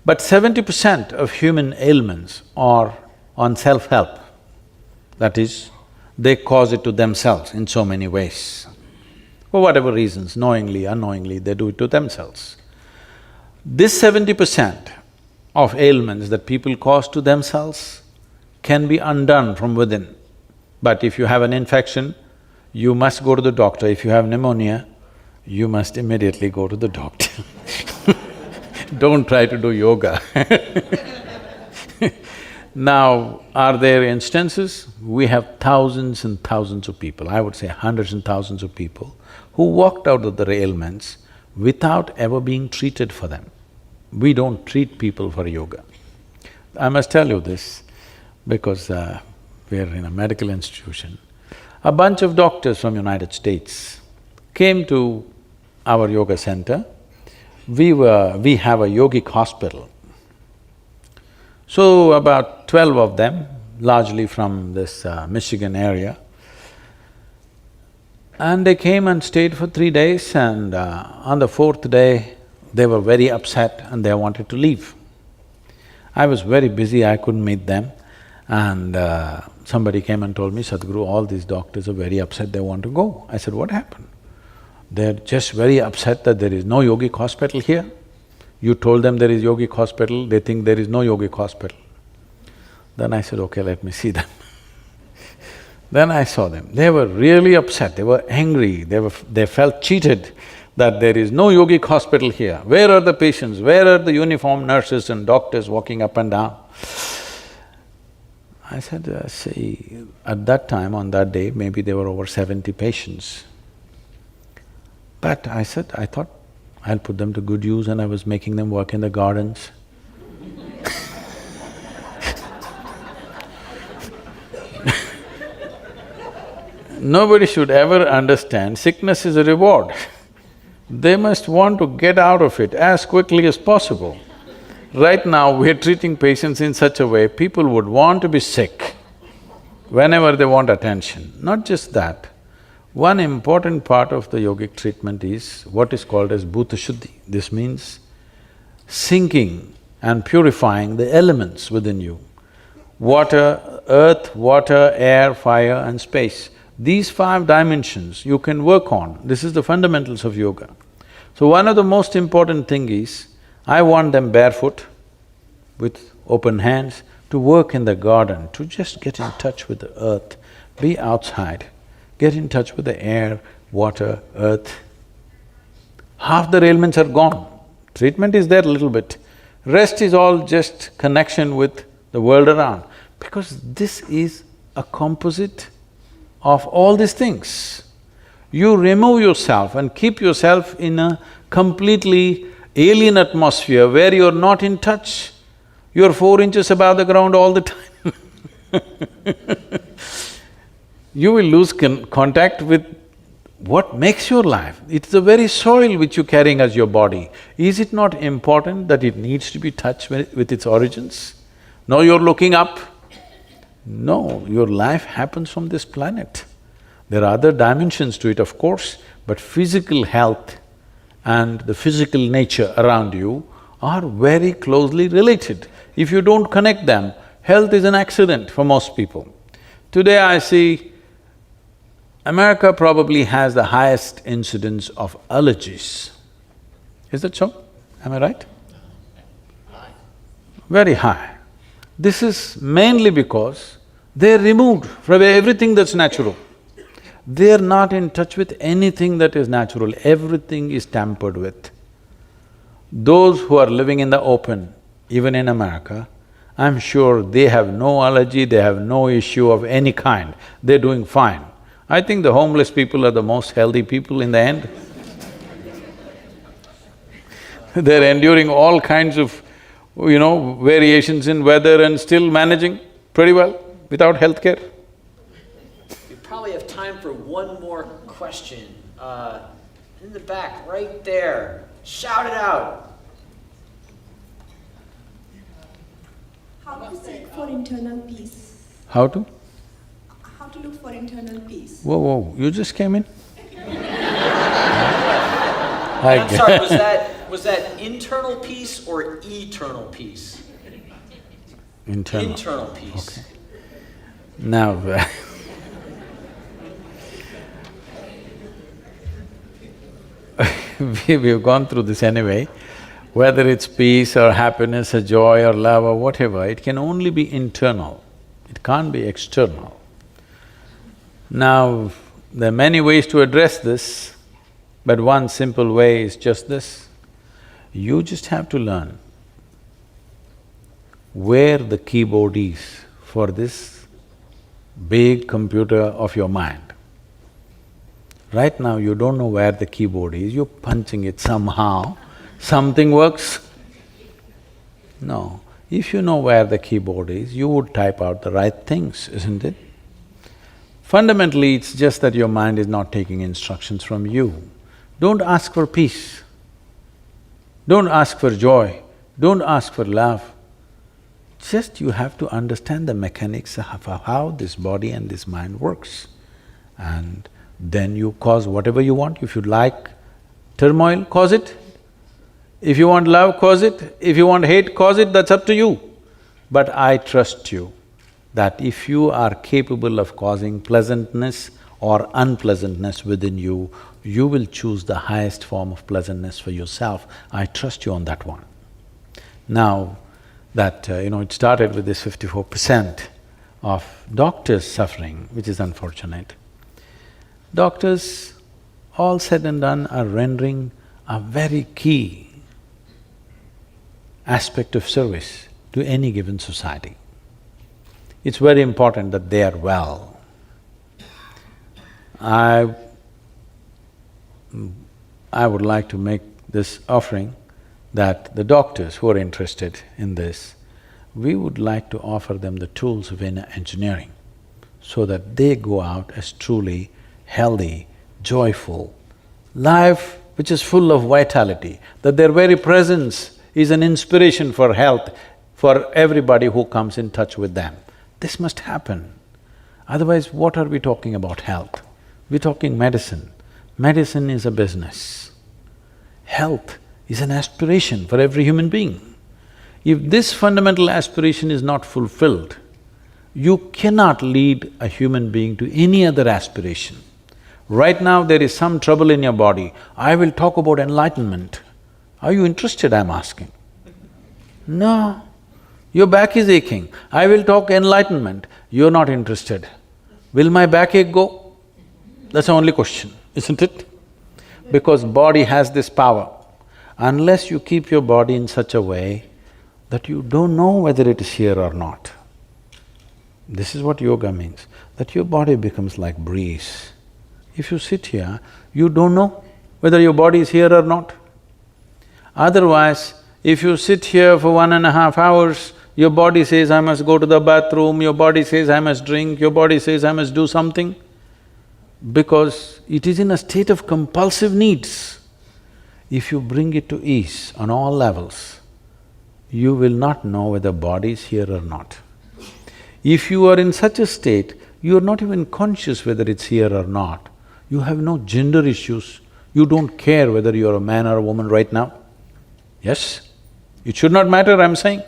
But 70% of human ailments are on self-help. That is, they cause it to themselves in so many ways. For whatever reasons, knowingly, unknowingly, they do it to themselves. This 70% of ailments that people cause to themselves can be undone from within. But if you have an infection, you must go to the doctor. If you have pneumonia, you must immediately go to the doctor. Don't try to do yoga. Now, are there instances? We have thousands and thousands of people, I would say hundreds and thousands of people, who walked out of their ailments without ever being treated for them. We don't treat people for yoga. I must tell you this because we're in a medical institution. A bunch of doctors from United States came to our yoga center. We have a yogic hospital. So about 12 of them, largely from this Michigan area, and they came and stayed for 3 days, and on the fourth day, they were very upset and they wanted to leave. I was very busy, I couldn't meet them, and somebody came and told me, Sadhguru, all these doctors are very upset, they want to go. I said, what happened? They're just very upset that there is no yogic hospital here. You told them there is yogic hospital, they think there is no yogic hospital. Then I said, okay, let me see them. Then I saw them, they were really upset, they were angry, they felt cheated that there is no yogic hospital here. Where are the patients? Where are the uniformed nurses and doctors walking up and down? I said, see, at that time, on that day, maybe there were over 70 patients. But I said, I thought I'll put them to good use, and I was making them work in the gardens. Nobody should ever understand sickness is a reward. They must want to get out of it as quickly as possible. Right now, we're treating patients in such a way, people would want to be sick whenever they want attention. Not just that, one important part of the yogic treatment is what is called as bhuta shuddhi. This means sinking and purifying the elements within you. Water, earth, water, air, fire and space. These 5 dimensions you can work on. This is the fundamentals of yoga. So one of the most important thing is, I want them barefoot, with open hands, to work in the garden, to just get in touch with the earth, be outside, get in touch with the air, water, earth. Half the ailments are gone. Treatment is there a little bit. Rest is all just connection with the world around, because this is a composite of all these things. You remove yourself and keep yourself in a completely alien atmosphere where you're not in touch. You're 4 inches above the ground all the time. You will lose contact with what makes your life. It's the very soil which you're carrying as your body. Is it not important that it needs to be touched with its origins? No, you're looking up. No, your life happens from this planet. There are other dimensions to it, of course, but physical health and the physical nature around you are very closely related. If you don't connect them, health is an accident for most people. Today I see America probably has the highest incidence of allergies. Is that so? Am I right? Very high. This is mainly because they're removed from everything that's natural. They're not in touch with anything that is natural, everything is tampered with. Those who are living in the open, even in America, I'm sure they have no allergy, they have no issue of any kind, they're doing fine. I think the homeless people are the most healthy people in the end. They're enduring all kinds of, variations in weather and still managing pretty well without healthcare.
We probably have time for one more question. In the back, right there. Shout it out.
How to seek for internal peace?
How to?
How to look for internal peace?
Whoa, you just came in?
I'm sorry, was that internal peace or eternal peace?
Internal.
Internal peace.
Okay. Now, we've gone through this anyway. Whether it's peace or happiness or joy or love or whatever, it can only be internal, it can't be external. Now, there are many ways to address this, but one simple way is just this. You just have to learn where the keyboard is for this big computer of your mind. Right now, you don't know where the keyboard is, you're punching it somehow, something works. No, if you know where the keyboard is, you would type out the right things, isn't it? Fundamentally, it's just that your mind is not taking instructions from you. Don't ask for peace. Don't ask for joy. Don't ask for love. Just you have to understand the mechanics of how this body and this mind works. And then you cause whatever you want. If you like turmoil, cause it. If you want love, cause it. If you want hate, cause it, that's up to you. But I trust you that if you are capable of causing pleasantness or unpleasantness within you, you will choose the highest form of pleasantness for yourself. I trust you on that one. Now that, it started with this 54% of doctors suffering, which is unfortunate. Doctors, all said and done, are rendering a very key aspect of service to any given society. It's very important that they are well. I would like to make this offering that the doctors who are interested in this, we would like to offer them the tools of inner engineering so that they go out as truly healthy, joyful, life which is full of vitality, that their very presence is an inspiration for health for everybody who comes in touch with them. This must happen. Otherwise, what are we talking about health? We're talking medicine. Medicine is a business. Health is an aspiration for every human being. If this fundamental aspiration is not fulfilled, you cannot lead a human being to any other aspiration. Right now there is some trouble in your body, I will talk about enlightenment. Are you interested, I'm asking? No. Your back is aching, I will talk enlightenment, you're not interested. Will my backache go? That's the only question, isn't it? Because body has this power. Unless you keep your body in such a way that you don't know whether it is here or not. This is what yoga means, that your body becomes like breeze. If you sit here, you don't know whether your body is here or not. Otherwise, if you sit here for 1.5 hours, your body says, I must go to the bathroom, your body says, I must drink, your body says, I must do something, because it is in a state of compulsive needs. If you bring it to ease on all levels, you will not know whether body is here or not. If you are in such a state, you are not even conscious whether it's here or not. You have no gender issues, you don't care whether you're a man or a woman right now. Yes? It should not matter, I'm saying.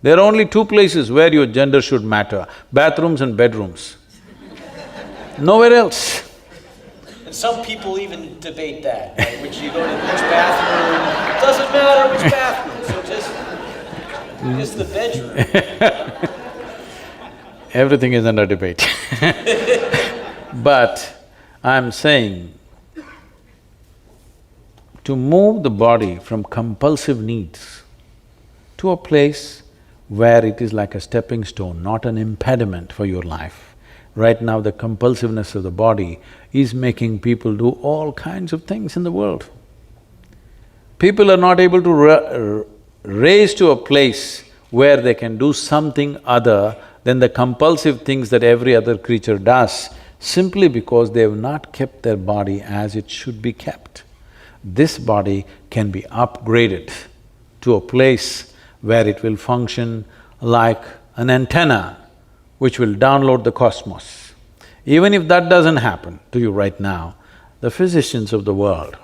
There are only two places where your gender should matter, bathrooms and bedrooms. Nowhere else.
And some people even debate that, right? Which you go to which bathroom, doesn't matter which bathroom, so just the bedroom.
Everything is under debate. But I'm saying, to move the body from compulsive needs to a place where it is like a stepping stone, not an impediment for your life. Right now, the compulsiveness of the body is making people do all kinds of things in the world. People are not able to raise to a place where they can do something other than the compulsive things that every other creature does, simply because they have not kept their body as it should be kept. This body can be upgraded to a place where it will function like an antenna which will download the cosmos. Even if that doesn't happen to you right now, the physicians of the world,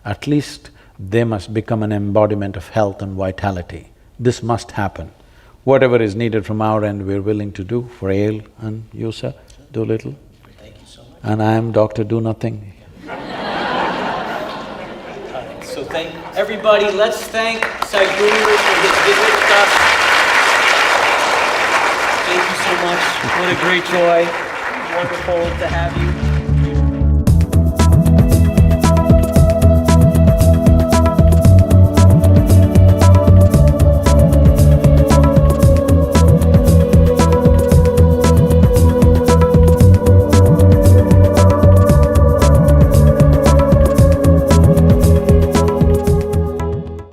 at least they must become an embodiment of health and vitality. This must happen. Whatever is needed from our end, we're willing to do for Yale and you, sir, Doolittle.
Thank you so much.
And I am Dr. Do Nothing.
So thank everybody, let's thank Sadhguru for his visit with us. Thank you so much, what a great joy, wonderful to have you.